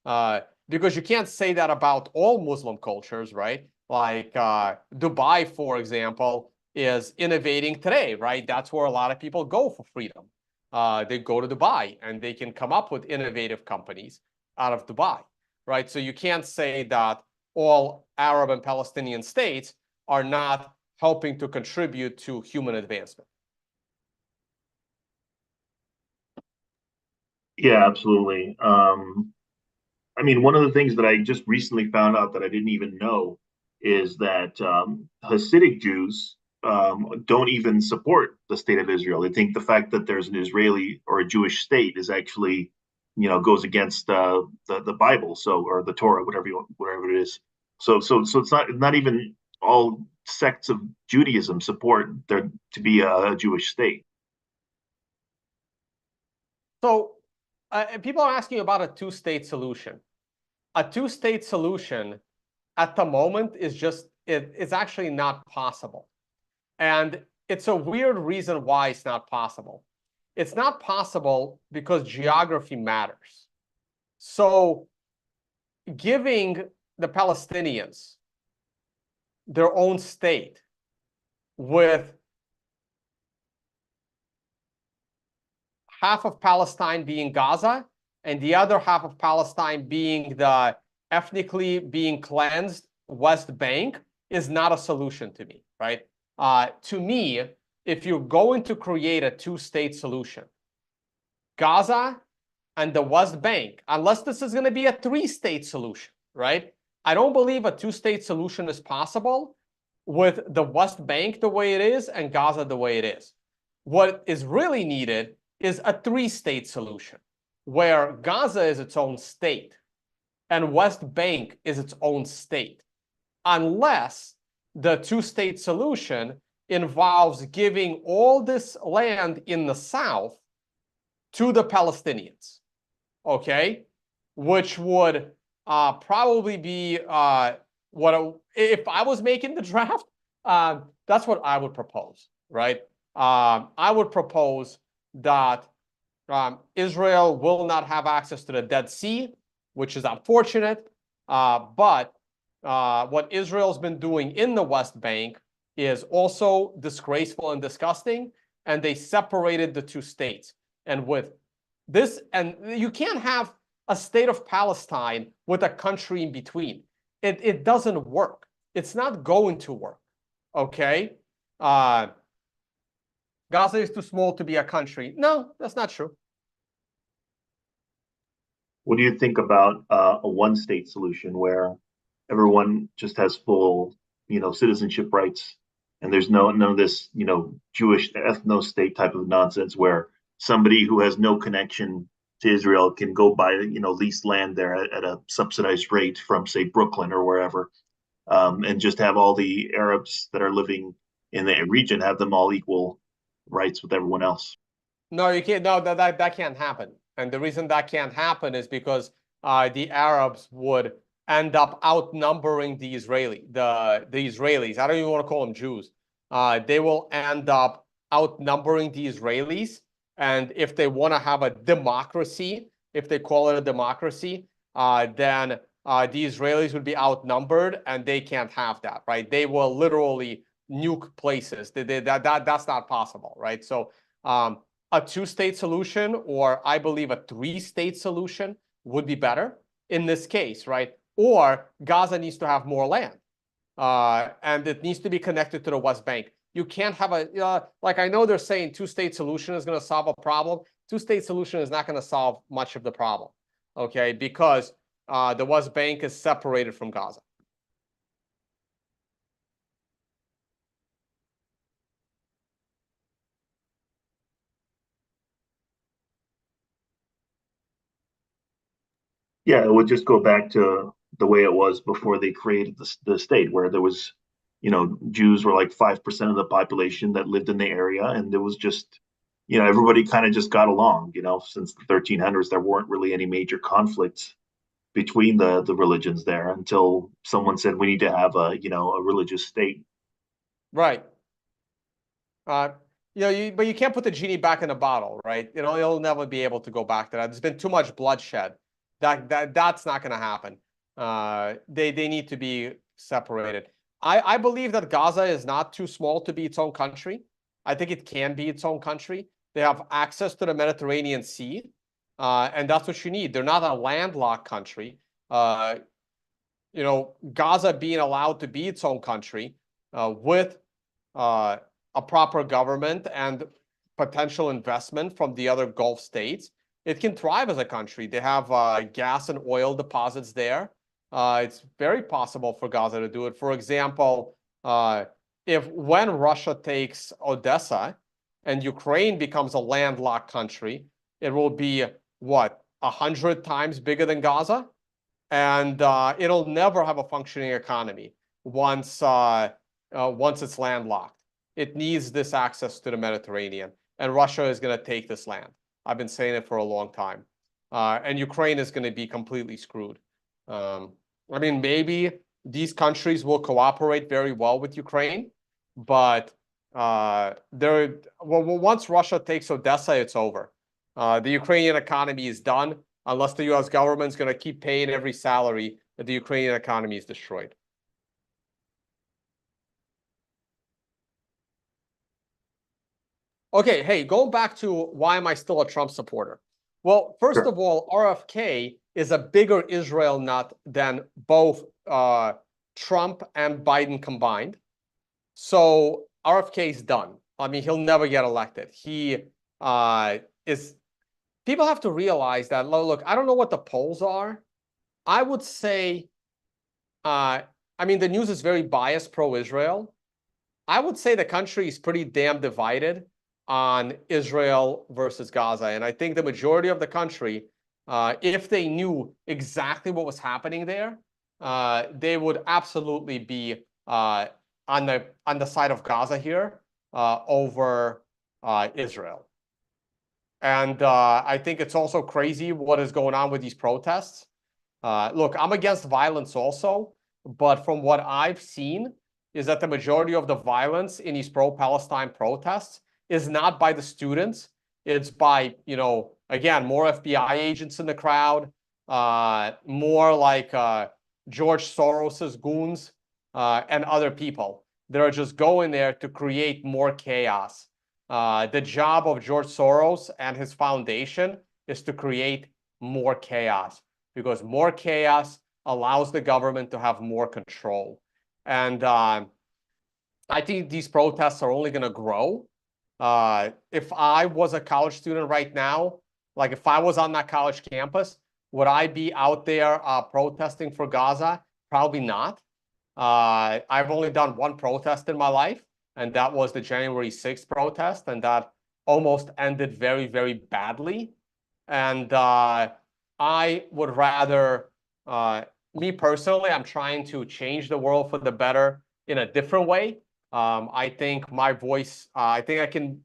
Because you can't say that about all Muslim cultures, right? Like Dubai, for example, is innovating today, right? That's where a lot of people go for freedom. They go to Dubai and they can come up with innovative companies out of Dubai, right? So you can't say that all Arab and Palestinian states are not helping to contribute to human advancement. Yeah, absolutely. I mean, one of the things that I just recently found out that I didn't even know is that Hasidic Jews don't even support the state of Israel. They think the fact that there's an Israeli or a Jewish state is actually, goes against the Bible, so or the Torah, whatever it is. So it's not even all sects of Judaism support there to be a Jewish state. So people are asking about a two-state solution. A two-state solution at the moment is it's actually not possible. And it's a weird reason why it's not possible. It's not possible because geography matters. So giving the Palestinians their own state with half of Palestine being Gaza and the other half of Palestine being the ethnically being cleansed West Bank is not a solution to me, right? To me, if you're going to create a two-state solution, Gaza and the West Bank, unless this is going to be a three-state solution, right? I don't believe a two-state solution is possible with the West Bank the way it is and Gaza the way it is. What is really needed is a three-state solution where Gaza is its own state and West Bank is its own state, unless the two-state solution involves giving all this land in the south to the Palestinians, okay? Which would probably be if I was making the draft, that's what I would propose, right? I would propose that Israel will not have access to the Dead Sea, which is unfortunate. But what Israel's been doing in the West Bank is also disgraceful and disgusting, and they separated the two states. And with this, and you can't have a state of Palestine with a country in between. It doesn't work. It's not going to work, okay? Gaza is too small to be a country. No, that's not true. What do you think about a one-state solution where everyone just has full, citizenship rights, and there's none of this, Jewish ethno-state type of nonsense where somebody who has no connection to Israel can go buy, lease land there at a subsidized rate from, say, Brooklyn or wherever, and just have all the Arabs that are living in the region have them all equal rights with everyone else. No, you can't. No, that can't happen. And the reason that can't happen is because the Arabs would end up outnumbering the Israelis. I don't even want to call them Jews. They will end up outnumbering the Israelis. And if they want to have a democracy, if they call it a democracy, then the Israelis would be outnumbered, and they can't have that, right? They will literally nuke places. That's not possible, right? So a two-state solution, or I believe a three-state solution, would be better in this case, right? Or Gaza needs to have more land, and it needs to be connected to the West Bank. You can't have like I know they're saying two-state solution is going to solve a problem. Two-state solution is not going to solve much of the problem, okay? Because the West Bank is separated from Gaza. Yeah, it would just go back to the way it was before they created the state, where there was, Jews were like 5% of the population that lived in the area, and there was just, everybody kind of just got along. Since the 1300s, there weren't really any major conflicts between the religions there until someone said we need to have a a religious state. Right. Uh, but you can't put the genie back in the bottle, right? You'll never be able to go back to that. There's been too much bloodshed. That's not going to happen. They need to be separated. I believe that Gaza is not too small to be its own country. I think it can be its own country. They have access to the Mediterranean Sea, and that's what you need. They're not a landlocked country. Gaza being allowed to be its own country with a proper government and potential investment from the other Gulf states, it can thrive as a country. They have gas and oil deposits there. It's very possible for Gaza to do it. For example, when Russia takes Odessa and Ukraine becomes a landlocked country, it will be, 100 times bigger than Gaza? And it'll never have a functioning economy once it's landlocked. It needs this access to the Mediterranean, and Russia is going to take this land. I've been saying it for a long time. And Ukraine is going to be completely screwed. Maybe these countries will cooperate very well with Ukraine, but once Russia takes Odessa, it's over. The Ukrainian economy is done unless the U.S. government is going to keep paying every salary that the Ukrainian economy is destroyed. Okay, hey, going back to why am I still a Trump supporter? Well, first of all, RFK is a bigger Israel nut than both Trump and Biden combined. So RFK is done. He'll never get elected. He is. People have to realize that. Look, I don't know what the polls are. I would say, the news is very biased pro-Israel. I would say the country is pretty damn divided on Israel versus Gaza. And I think the majority of the country, if they knew exactly what was happening there, they would absolutely be on the side of Gaza here over Israel. And I think it's also crazy what is going on with these protests. Look, I'm against violence also, but from what I've seen is that the majority of the violence in these pro-Palestine protests is not by the students. It's by, again, more FBI agents in the crowd, more like George Soros's goons and other people. They're just going there to create more chaos. The job of George Soros and his foundation is to create more chaos, because more chaos allows the government to have more control. And I think these protests are only going to grow. If I was a college student right now, like if I was on that college campus, would I be out there protesting for Gaza? Probably not. I've only done one protest in my life, and that was the January 6th protest, and that almost ended very, very badly. And I would rather, me personally, I'm trying to change the world for the better in a different way. I think my voice, I think I can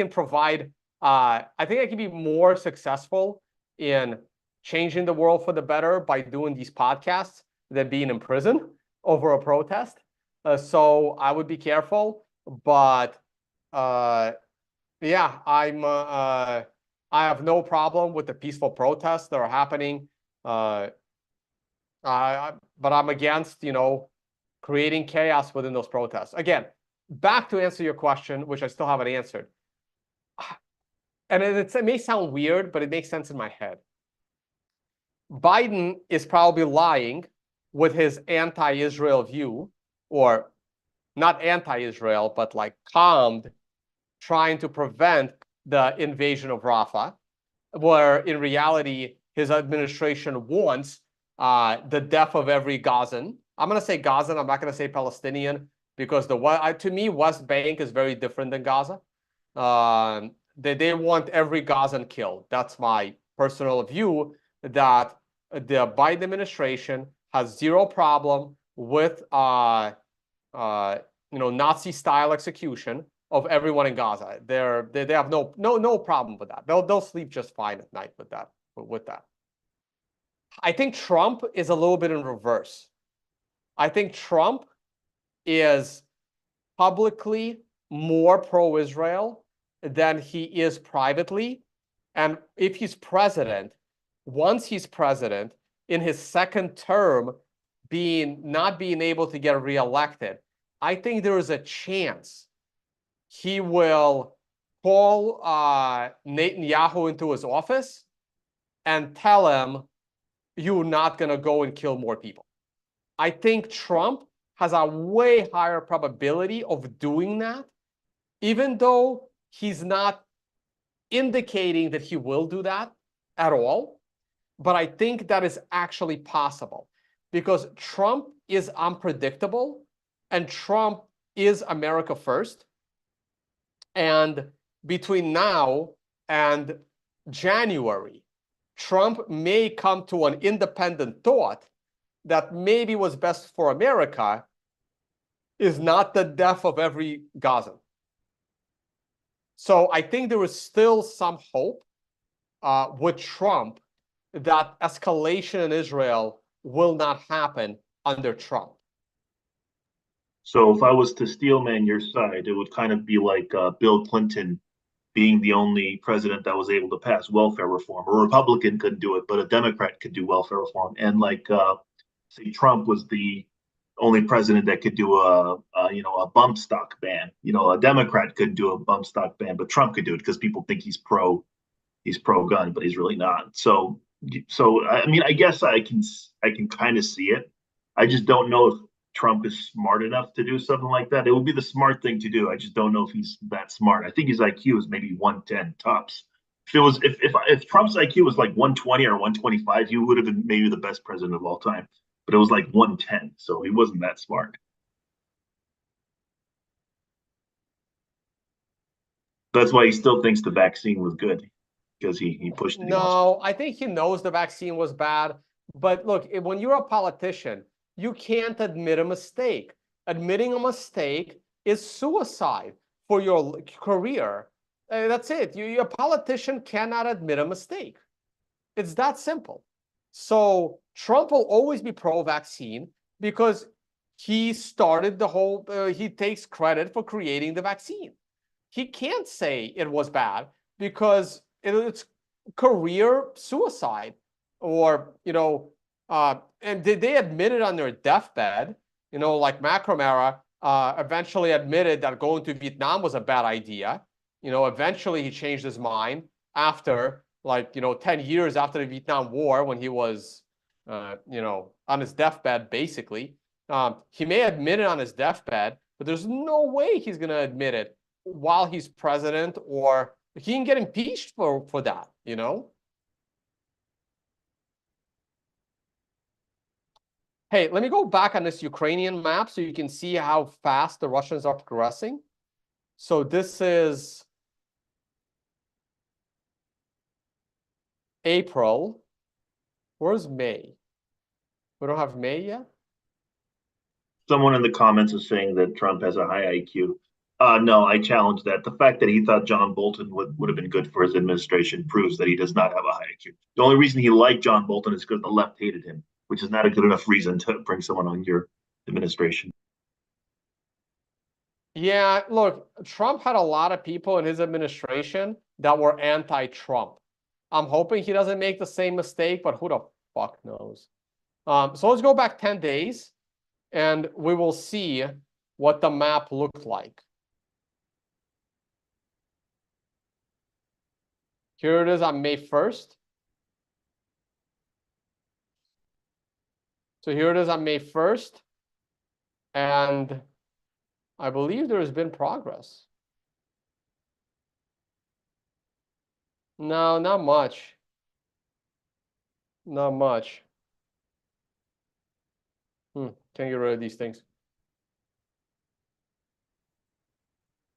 provide, I think I can be more successful in changing the world for the better by doing these podcasts than being in prison over a protest. So I would be careful, but yeah, I have no problem with the peaceful protests that are happening. But I'm against, creating chaos within those protests. Again, back to answer your question, which I still haven't answered. And it may sound weird, but it makes sense in my head. Biden is probably lying with his anti-Israel view, or not anti-Israel, but like calmed, trying to prevent the invasion of Rafah, where in reality, his administration wants the death of every Gazan. I'm going to say Gazan. I'm not going to say Palestinian, because to me, West Bank is very different than Gaza. They want every Gazan killed. That's my personal view, that the Biden administration has zero problem with Nazi-style execution of everyone in Gaza. They have no problem with that. They'll sleep just fine at night with that. I think Trump is a little bit in reverse. I think Trump is publicly more pro-Israel than he is privately. And if he's president, once he's president, in his second term, not being able to get reelected, I think there is a chance he will call Netanyahu into his office and tell him, you're not going to go and kill more people. I think Trump has a way higher probability of doing that, even though he's not indicating that he will do that at all. But I think that is actually possible because Trump is unpredictable and Trump is America first. And between now and January, Trump may come to an independent thought that maybe what's best for America is not the death of every Gazan. So I think there is still some hope with Trump that escalation in Israel will not happen under Trump. So if I was to steelman your side, it would kind of be like Bill Clinton being the only president that was able to pass welfare reform. A Republican couldn't do it, but a Democrat could do welfare reform. And like, say, Trump was the only president that could do a bump stock ban. A Democrat couldn't do a bump stock ban, but Trump could do it because people think he's pro gun, but he's really not. So I mean, I guess I can kind of see it. I just don't know if Trump is smart enough to do something like that. It would be the smart thing to do. I just don't know if he's that smart. I think his IQ is maybe 110 tops. If Trump's IQ was like 120 or 125, he would have been maybe the best president of all time. But it was like 110, so he wasn't that smart. That's why he still thinks the vaccine was good, because he pushed it. No, I think he knows the vaccine was bad. But look, when you're a politician, you can't admit a mistake. Admitting a mistake is suicide for your career. That's it. A politician cannot admit a mistake. It's that simple. So Trump will always be pro-vaccine because he started the whole, he takes credit for creating the vaccine. He can't say it was bad because it's career suicide or, and they admitted on their deathbed, like McNamara eventually admitted that going to Vietnam was a bad idea. Eventually he changed his mind after 10 years after the Vietnam War when he was, on his deathbed, basically. He may admit it on his deathbed, but there's no way he's going to admit it while he's president, or he can get impeached for that, Hey, let me go back on this Ukrainian map so you can see how fast the Russians are progressing. So this is April. Where's May? We don't have May yet? Someone in the comments is saying that Trump has a high IQ. No, I challenge that. The fact that he thought John Bolton would have been good for his administration proves that he does not have a high IQ. The only reason he liked John Bolton is because the left hated him, which is not a good enough reason to bring someone on your administration. Yeah, look, Trump had a lot of people in his administration that were anti-Trump. I'm hoping he doesn't make the same mistake, but who the fuck knows? So let's go back 10 days, and we will see what the map looked like. Here it is on May 1st. So here it is on May 1st. And I believe there has been progress. No, not much. Not much. Can't get rid of these things.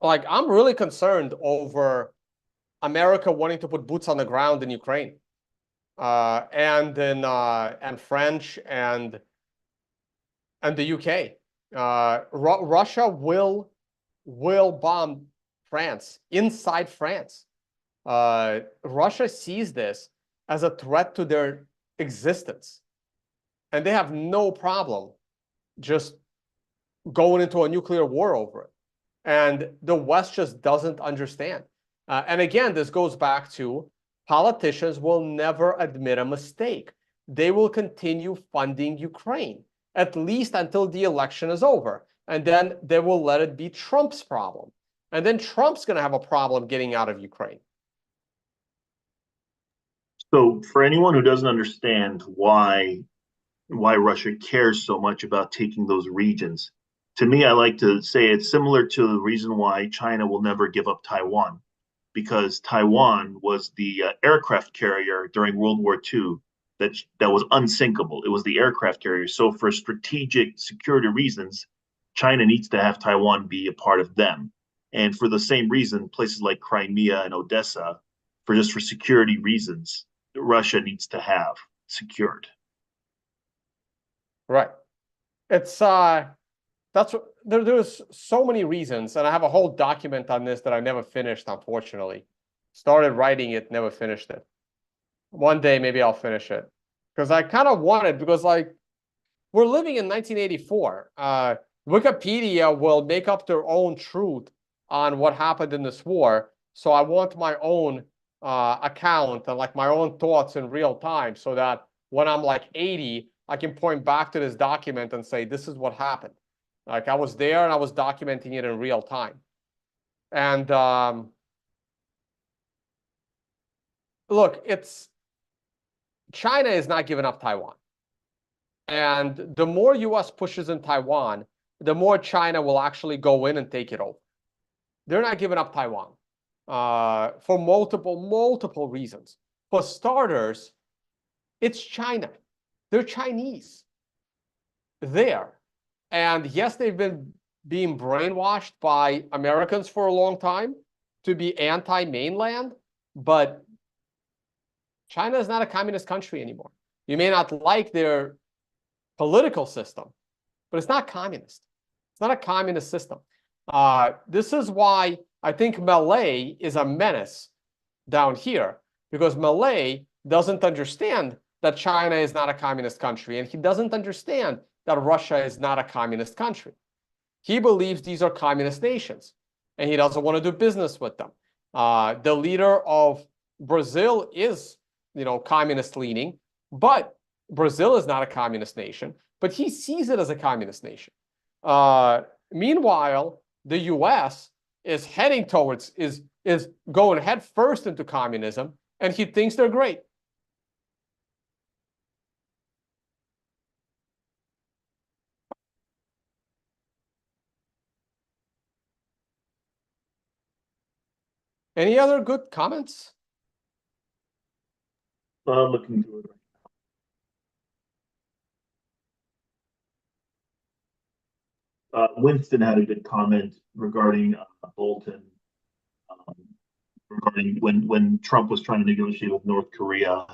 Like, I'm really concerned over America wanting to put boots on the ground in Ukraine, and French and the UK. Russia will bomb France, inside France. Russia sees this as a threat to their existence. And they have no problem just going into a nuclear war over it. And the West just doesn't understand. And again, this goes back to politicians will never admit a mistake. They will continue funding Ukraine, at least until the election is over. And then they will let it be Trump's problem. And then Trump's going to have a problem getting out of Ukraine. So for anyone who doesn't understand why Russia cares so much about taking those regions, to me, I like to say it's similar to the reason why China will never give up Taiwan, because Taiwan was the aircraft carrier during World War II that was unsinkable. It was the aircraft carrier. So for strategic security reasons, China needs to have Taiwan be a part of them. And for the same reason, places like Crimea and Odessa, for security reasons, Russia needs to have secured. Right. It's there's so many reasons, and I have a whole document on this that I never finished, unfortunately. Started writing it, never finished it. One day maybe I'll finish it, because I kind of want it, because like we're living in 1984. Wikipedia will make up their own truth on what happened in this war. So I want my own account and like my own thoughts in real time, so that when I'm like 80, I can point back to this document and say, this is what happened. Like I was there and I was documenting it in real time. And look, China is not giving up Taiwan. And the more US pushes in Taiwan, the more China will actually go in and take it over. They're not giving up Taiwan for multiple reasons. For starters, it's China. They're Chinese. There. And yes, they've been being brainwashed by Americans for a long time to be anti-mainland, but China is not a communist country anymore. You may not like their political system, but it's not communist. It's not a communist system. This is why I think Malay is a menace down here, because Malay doesn't understand that China is not a communist country, and he doesn't understand that Russia is not a communist country. He believes these are communist nations, and he doesn't want to do business with them. The leader of Brazil is, communist leaning, but Brazil is not a communist nation, but he sees it as a communist nation. Meanwhile, the US is heading towards, is going head first into communism, and he thinks they're great. Any other good comments? Looking through it right now. Winston had a good comment regarding Bolton, regarding when Trump was trying to negotiate with North Korea.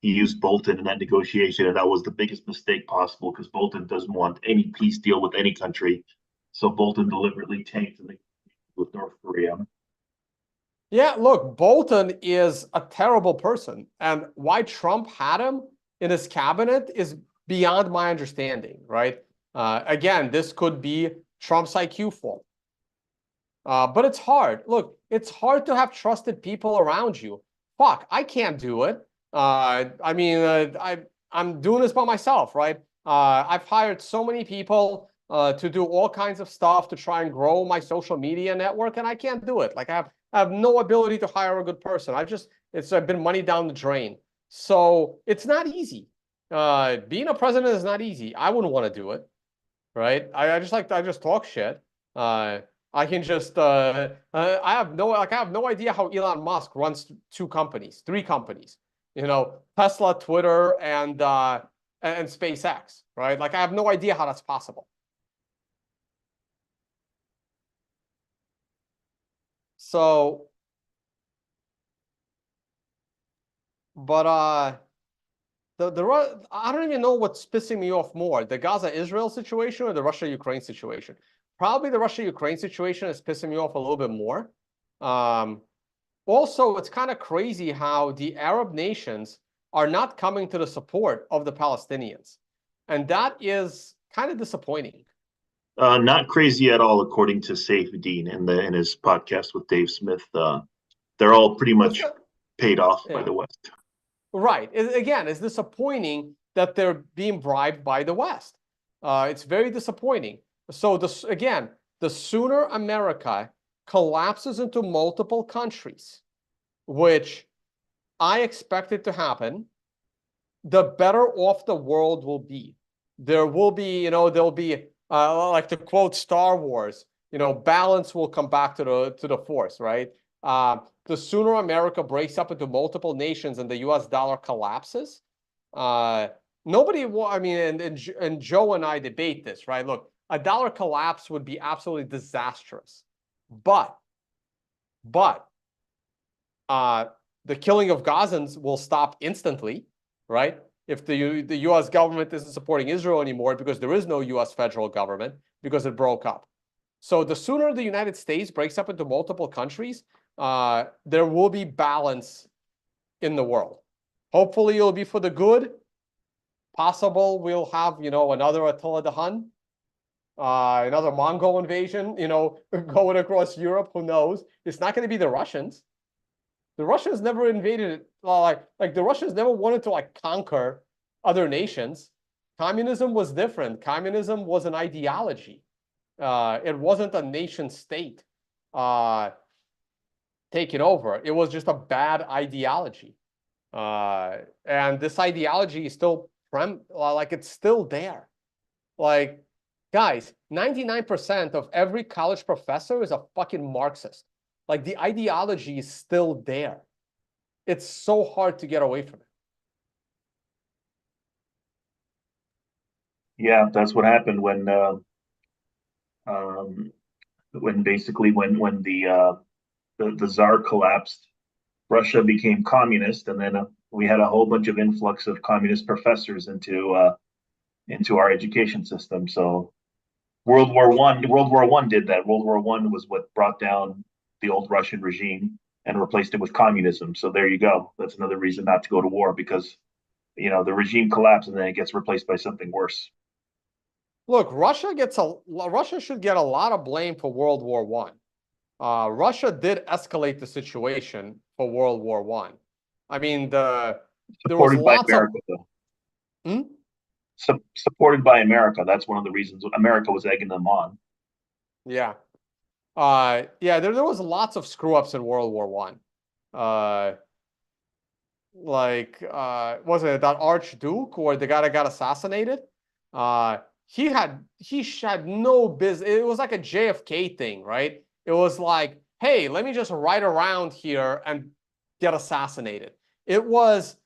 He used Bolton in that negotiation, and that was the biggest mistake possible, because Bolton doesn't want any peace deal with any country. So Bolton deliberately tanked the negotiations with North Korea. Yeah, look, Bolton is a terrible person, and why Trump had him in his cabinet is beyond my understanding, right? Again, this could be Trump's IQ fault. But it's hard. Look, it's hard to have trusted people around you. Fuck, I can't do it. I'm doing this by myself, right? I've hired so many people to do all kinds of stuff to try and grow my social media network, and I can't do it. Like I have no ability to hire a good person. It's been money down the drain. So it's not easy. Being a president is not easy. I wouldn't want to do it, right? I just talk shit. I can just I have no idea how Elon Musk runs 3 companies, Tesla, Twitter, and SpaceX, right? Like I have no idea how that's possible. So, but I don't even know what's pissing me off more, the Gaza-Israel situation or the Russia-Ukraine situation. Probably the Russia-Ukraine situation is pissing me off a little bit more. Also, it's kind of crazy how the Arab nations are not coming to the support of the Palestinians. And that is kind of disappointing. Not crazy at all, according to Saif Dean in his podcast with Dave Smith. They're all pretty much paid off by the West. Right. Again, it's disappointing that they're being bribed by the West. It's very disappointing. So again, the sooner America collapses into multiple countries, which I expect it to happen, the better off the world will be. There will be, there'll be, like to quote Star Wars, balance will come back to the force, right? The sooner America breaks up into multiple nations and the U.S. dollar collapses, nobody will, I mean, and Joe and I debate this, right? Look, a dollar collapse would be absolutely disastrous. But the killing of Gazans will stop instantly, right? If the U.S. government isn't supporting Israel anymore because there is no U.S. federal government because it broke up. So the sooner the United States breaks up into multiple countries, there will be balance in the world. Hopefully it'll be for the good. Possible we'll have, another Attila the Hun, another Mongol invasion, going across Europe. Who knows? It's not going to be the Russians. The Russians never invaded, like the Russians never wanted to conquer other nations. Communism was different. Communism was an ideology. It wasn't a nation state taking over. It was just a bad ideology. And this ideology is still it's still there. Like, guys, 99% of every college professor is a fucking Marxist. Like, the ideology is still there. It's so hard to get away from it. Yeah, that's what happened when the Tsar collapsed. Russia became communist, and then we had a whole bunch of influx of communist professors into our education system. So World War One did that. World War One was what brought down the old Russian regime and replaced it with communism. So there you go. That's another reason not to go to war, because the regime collapsed and then it gets replaced by something worse. Look, Russia should get a lot of blame for World War One. Russia did escalate the situation for World War One. I mean, there was Supported by lots America, of. though. Supported by America. That's one of the reasons America was egging them on. Yeah. There was lots of screw ups in World War One. Was it that Archduke or the guy that got assassinated? He had no business. It was like a JFK thing, right? It was like, hey, let me just ride around here and get assassinated. It was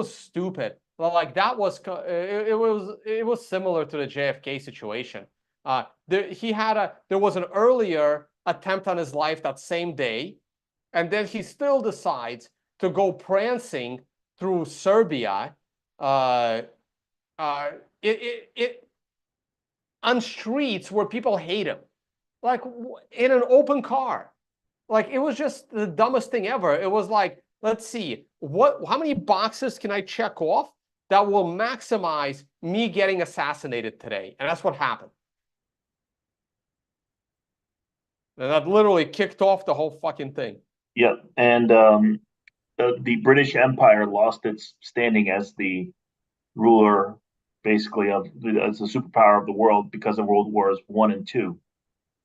stupid. Like, that was it was similar to the JFK situation. There was an earlier attempt on his life that same day, and then he still decides to go prancing through Serbia, on streets where people hate him, like in an open car. Like, it was just the dumbest thing ever. It was like, let's see, how many boxes can I check off that will maximize me getting assassinated today? And that's what happened. And that literally kicked off the whole fucking thing. Yeah, and the British Empire lost its standing as the ruler, basically, as the superpower of the world because of World Wars One and Two,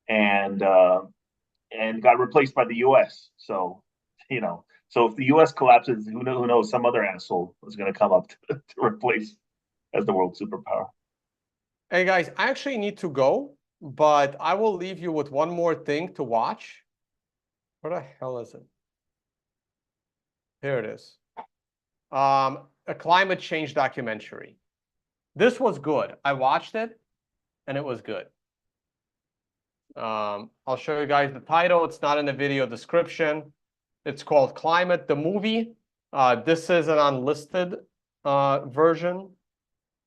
and got replaced by the U.S. So if the U.S. collapses, who knows? Some other asshole is going to come up to replace as the world superpower. Hey guys, I actually need to go, but I will leave you with one more thing to watch. What the hell is it? Here it is. A climate change documentary. This was good. I watched it, and it was good. I'll show you guys the title. It's not in the video description. It's called Climate, the movie. This is an unlisted version,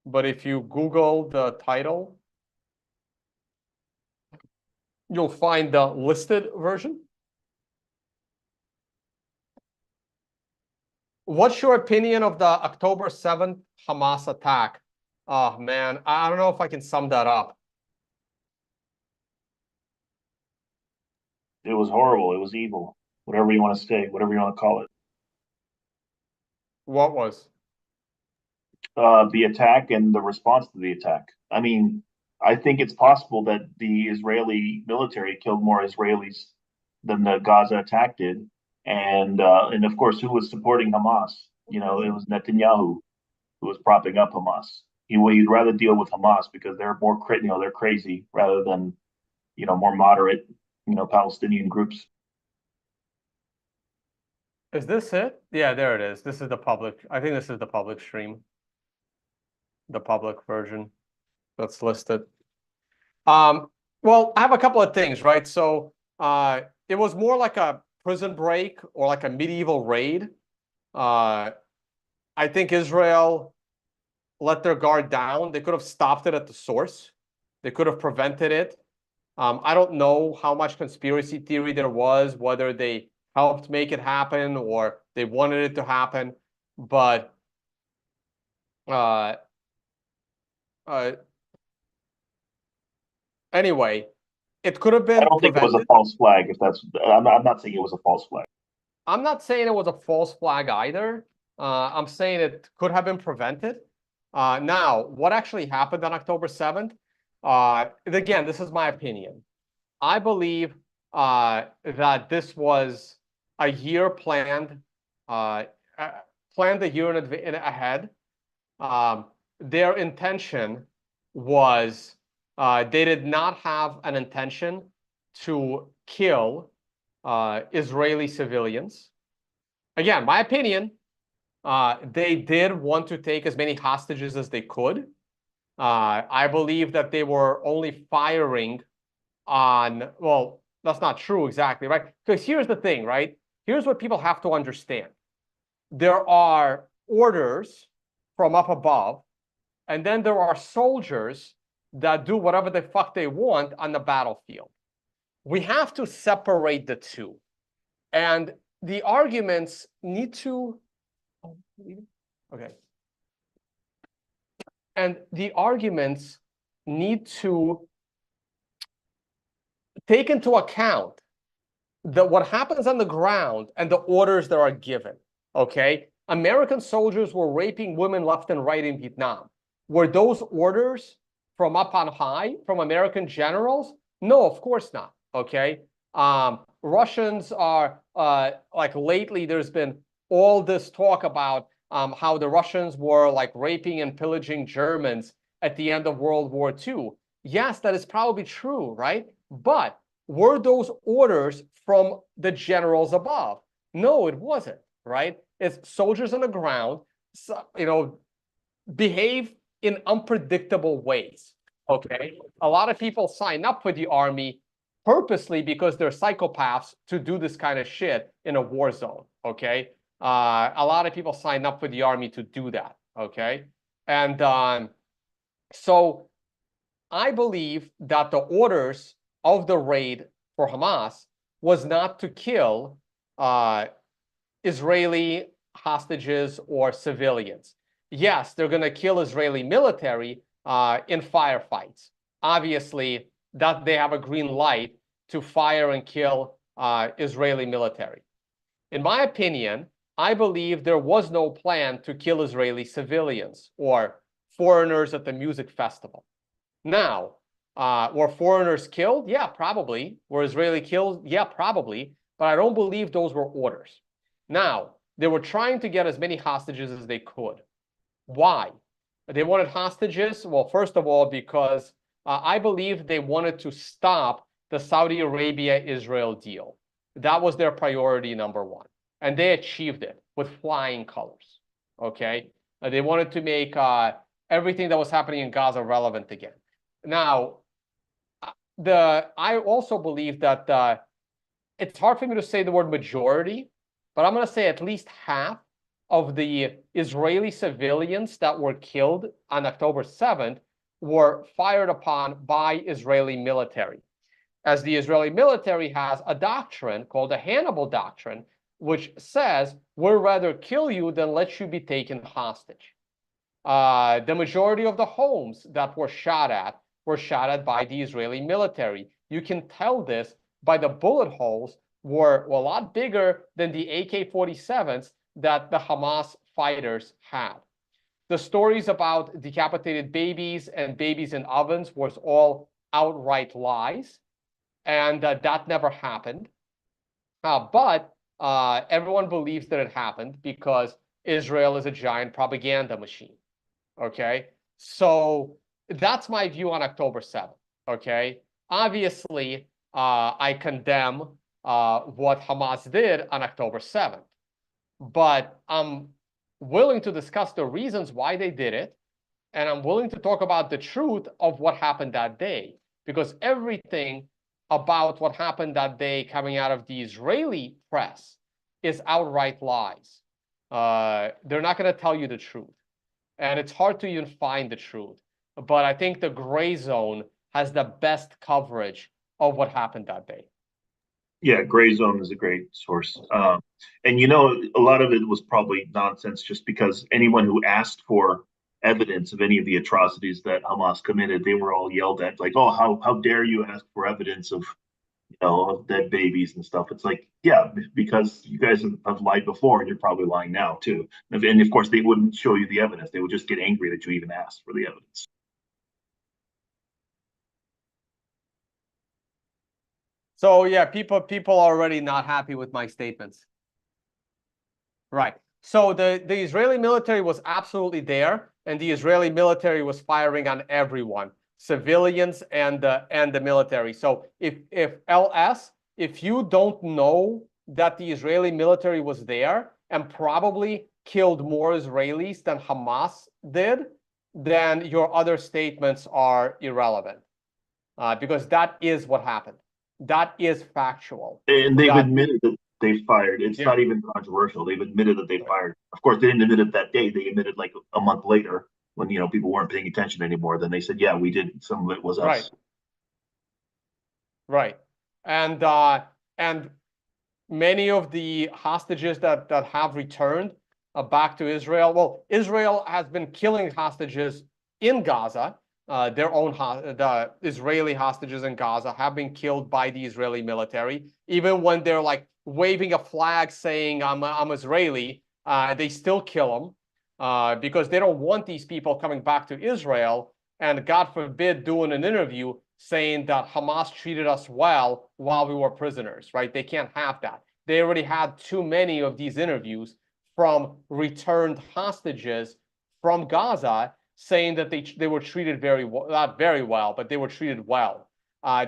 but if you Google the title, you'll find the listed version. What's your opinion of the October 7th Hamas attack? Oh man, I don't know if I can sum that up. It was horrible. It was evil. Whatever you want to say, whatever you want to call it. What was? The attack and the response to the attack. I mean, I think it's possible that the Israeli military killed more Israelis than the Gaza attack did, and of course, who was supporting Hamas? You know, it was Netanyahu who was propping up Hamas. He'd rather deal with Hamas because they're more, they're crazy rather than more moderate, Palestinian groups. Is this it? Yeah, there it is. This is the public. I think this is the public stream, the public version that's listed. Well, I have a couple of things, right? So it was more like a prison break or like a medieval raid. I think Israel let their guard down. They could have stopped it at the source. They could have prevented it. I don't know how much conspiracy theory there was, whether they helped make it happen or they wanted it to happen. But anyway, it could have I been don't think it was a prevented. false flag. If that's, I'm not saying it was a false flag. I'm not saying it was a false flag either. I'm saying it could have been prevented. Now, what actually happened on October 7th? Again, this is my opinion. I believe that this was a year planned a year ahead. Their intention was they did not have an intention to kill Israeli civilians. Again, my opinion, they did want to take as many hostages as they could. I believe that they were only firing on, well, that's not true exactly, right? Because here's the thing, right? Here's what people have to understand. There are orders from up above, and then there are soldiers that do whatever the fuck they want on the battlefield. We have to separate the two. And the arguments need to, okay. And the arguments need to take into account that what happens on the ground and the orders that are given, okay? American soldiers were raping women left and right in Vietnam. Were those orders from up on high, from American generals? No, of course not, okay? Russians are, like lately there's been all this talk about how the Russians were like raping and pillaging Germans at the end of World War II. Yes, that is probably true, right? But were those orders from the generals above? No, it wasn't, right? It's soldiers on the ground, behave in unpredictable ways, okay? A lot of people sign up for the army purposely because they're psychopaths to do this kind of shit in a war zone, okay? A lot of people sign up for the army to do that, okay? And so I believe that the orders of the raid for Hamas was not to kill Israeli hostages or civilians. Yes, they're going to kill Israeli military in firefights. Obviously, that they have a green light to fire and kill Israeli military. In my opinion, I believe there was no plan to kill Israeli civilians or foreigners at the music festival. Now, were foreigners killed? Yeah, probably. Were Israeli killed? Yeah, probably. But I don't believe those were orders. Now, they were trying to get as many hostages as they could. Why? They wanted hostages? Well, first of all, because I believe they wanted to stop the Saudi Arabia-Israel deal. That was their priority number one. And they achieved it with flying colors, okay? They wanted to make everything that was happening in Gaza relevant again. Now, I also believe that it's hard for me to say the word majority, but I'm going to say at least half of the Israeli civilians that were killed on October 7th were fired upon by Israeli military. As the Israeli military has a doctrine called the Hannibal Doctrine, which says, we'd rather kill you than let you be taken hostage. The majority of the homes that were shot at by the Israeli military. You can tell this by the bullet holes were a lot bigger than the AK-47s that the Hamas fighters had. The stories about decapitated babies and babies in ovens was all outright lies, and that never happened. But everyone believes that it happened because Israel is a giant propaganda machine. Okay, so that's my view on October 7th. Okay, obviously, I condemn what Hamas did on October 7th, but I'm willing to discuss the reasons why they did it, and I'm willing to talk about the truth of what happened that day, because everything about what happened that day coming out of the Israeli press is outright lies. They're not going to tell you the truth. And it's hard to even find the truth. But I think the gray zone has the best coverage of what happened that day. Yeah, Gray Zone is a great source. And you know, a lot of it was probably nonsense just because anyone who asked for evidence of any of the atrocities that Hamas committed, they were all yelled at like, oh, how dare you ask for evidence of, you know, of dead babies and stuff. It's like, yeah, because you guys have lied before and you're probably lying now too. And of course, they wouldn't show you the evidence. They would just get angry that you even asked for the evidence. So yeah, people are already not happy with my statements. Right. So the Israeli military was absolutely there, and the Israeli military was firing on everyone, civilians and the military. So if you don't know that the Israeli military was there and probably killed more Israelis than Hamas did, then your other statements are irrelevant, because that is what happened. That is factual. And they've admitted that they fired. It's Yeah. not even controversial. They've admitted that they Right. fired. Of course, they didn't admit it that day. They admitted like a month later when, you know, people weren't paying attention anymore. Then they said, yeah, we did. Some of it was Right. us. Right. And many of the hostages that have returned back to Israel. Well, Israel has been killing hostages in Gaza. The Israeli hostages in Gaza have been killed by the Israeli military. Even when they're like waving a flag saying I'm Israeli, they still kill them because they don't want these people coming back to Israel. And God forbid doing an interview saying that Hamas treated us well while we were prisoners, right? They can't have that. They already had too many of these interviews from returned hostages from Gaza saying that they were treated very well, not very well, but they were treated well.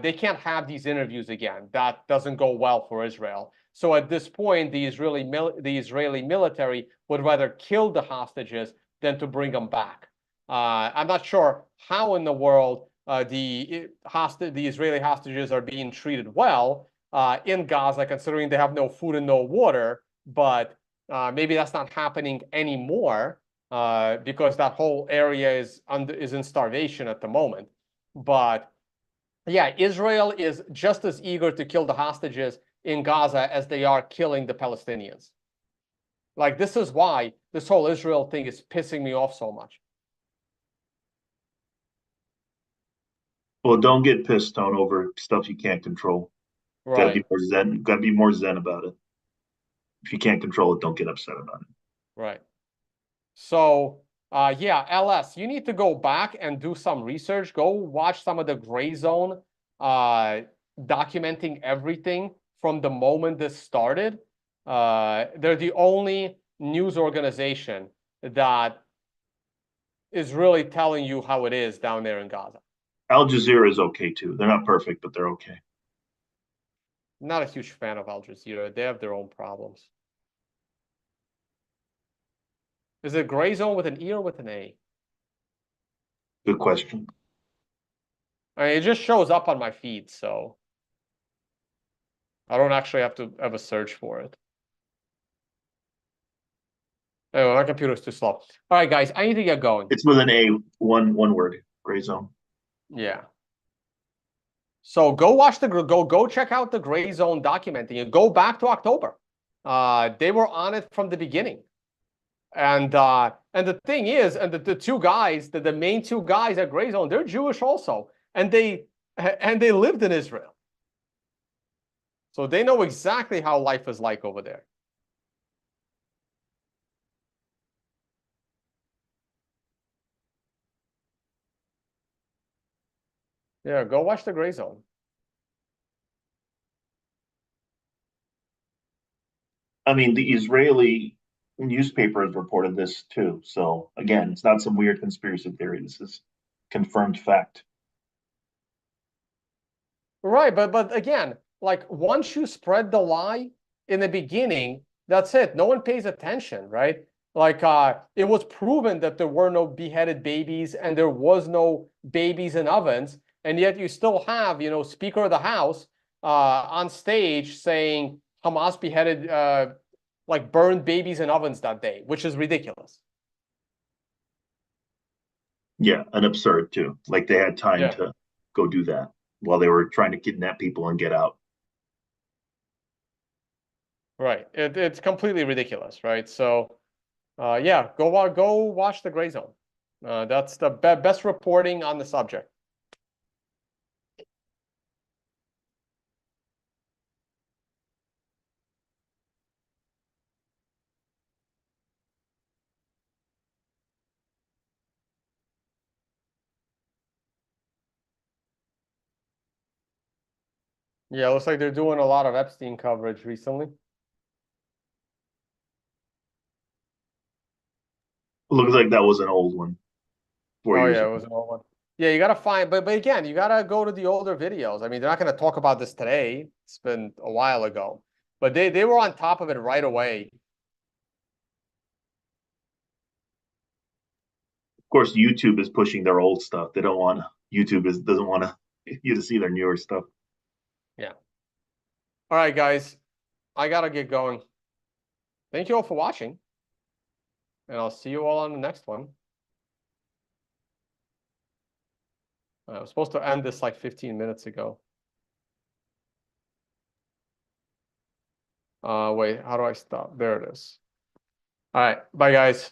They can't have these interviews again. That doesn't go well for Israel. So at this point, the Israeli military would rather kill the hostages than to bring them back. I'm not sure how in the world the Israeli hostages are being treated well in Gaza, considering they have no food and no water. But maybe that's not happening anymore because that whole area is in starvation at the moment. But yeah, Israel is just as eager to kill the hostages in Gaza as they are killing the Palestinians. Like, this is why this whole Israel thing is pissing me off so much. Well, don't get pissed on over stuff you can't control. Got to be Right, more zen. Got to be more zen about it. If you can't control it, don't get upset about it. right. So, yeah, LS, you need to go back and do some research. Go watch some of the Gray Zone documenting everything from the moment this started. They're the only news organization that is really telling you how it is down there in Gaza. Al Jazeera is okay too. They're not perfect, but they're okay. Not a huge fan of Al Jazeera. They have their own problems. Is it Gray Zone with an E or with an A? Good question. I mean, it just shows up on my feed, so I don't actually have to have a search for it. Anyway, my computer's too slow. All right, guys, I need to get going. It's with an A, one word, Gray Zone. Yeah. So go watch go check out the Gray Zone documenting and go back to October. They were on it from the beginning. And the thing is, and the two guys, the main two guys at Gray Zone, they're Jewish also, and they lived in Israel, so they know exactly how life is like over there. Yeah, go watch the Gray Zone. I mean, the Israeli newspaper has reported this too. So again, it's not some weird conspiracy theory. This is confirmed fact. Right, but again, like once you spread the lie in the beginning, that's it. No one pays attention, right? Like it was proven that there were no beheaded babies and there was no babies in ovens, and yet you still have, Speaker of the House on stage saying Hamas beheaded like burned babies in ovens that day, which is ridiculous. Yeah, and absurd too. Like they had time Yeah. to go do that while they were trying to kidnap people and get out. Right. It's completely ridiculous, right? So, yeah, go watch the Gray Zone. That's the best reporting on the subject. Yeah, looks like they're doing a lot of Epstein coverage recently. Looks like that was an old one, four Oh years yeah, it ago. was an old one. Yeah, you gotta find, but again, you gotta go to the older videos. I mean, they're not gonna talk about this today. It's been a while ago, but they were on top of it right away. Of course, YouTube is pushing their old stuff. They don't want YouTube doesn't want you to see their newer stuff. Yeah. All right, guys, I gotta get going. Thank you all for watching, and I'll see you all on the next one. I was supposed to end this like 15 minutes ago. Wait, how do I stop? There it is. All right, bye guys.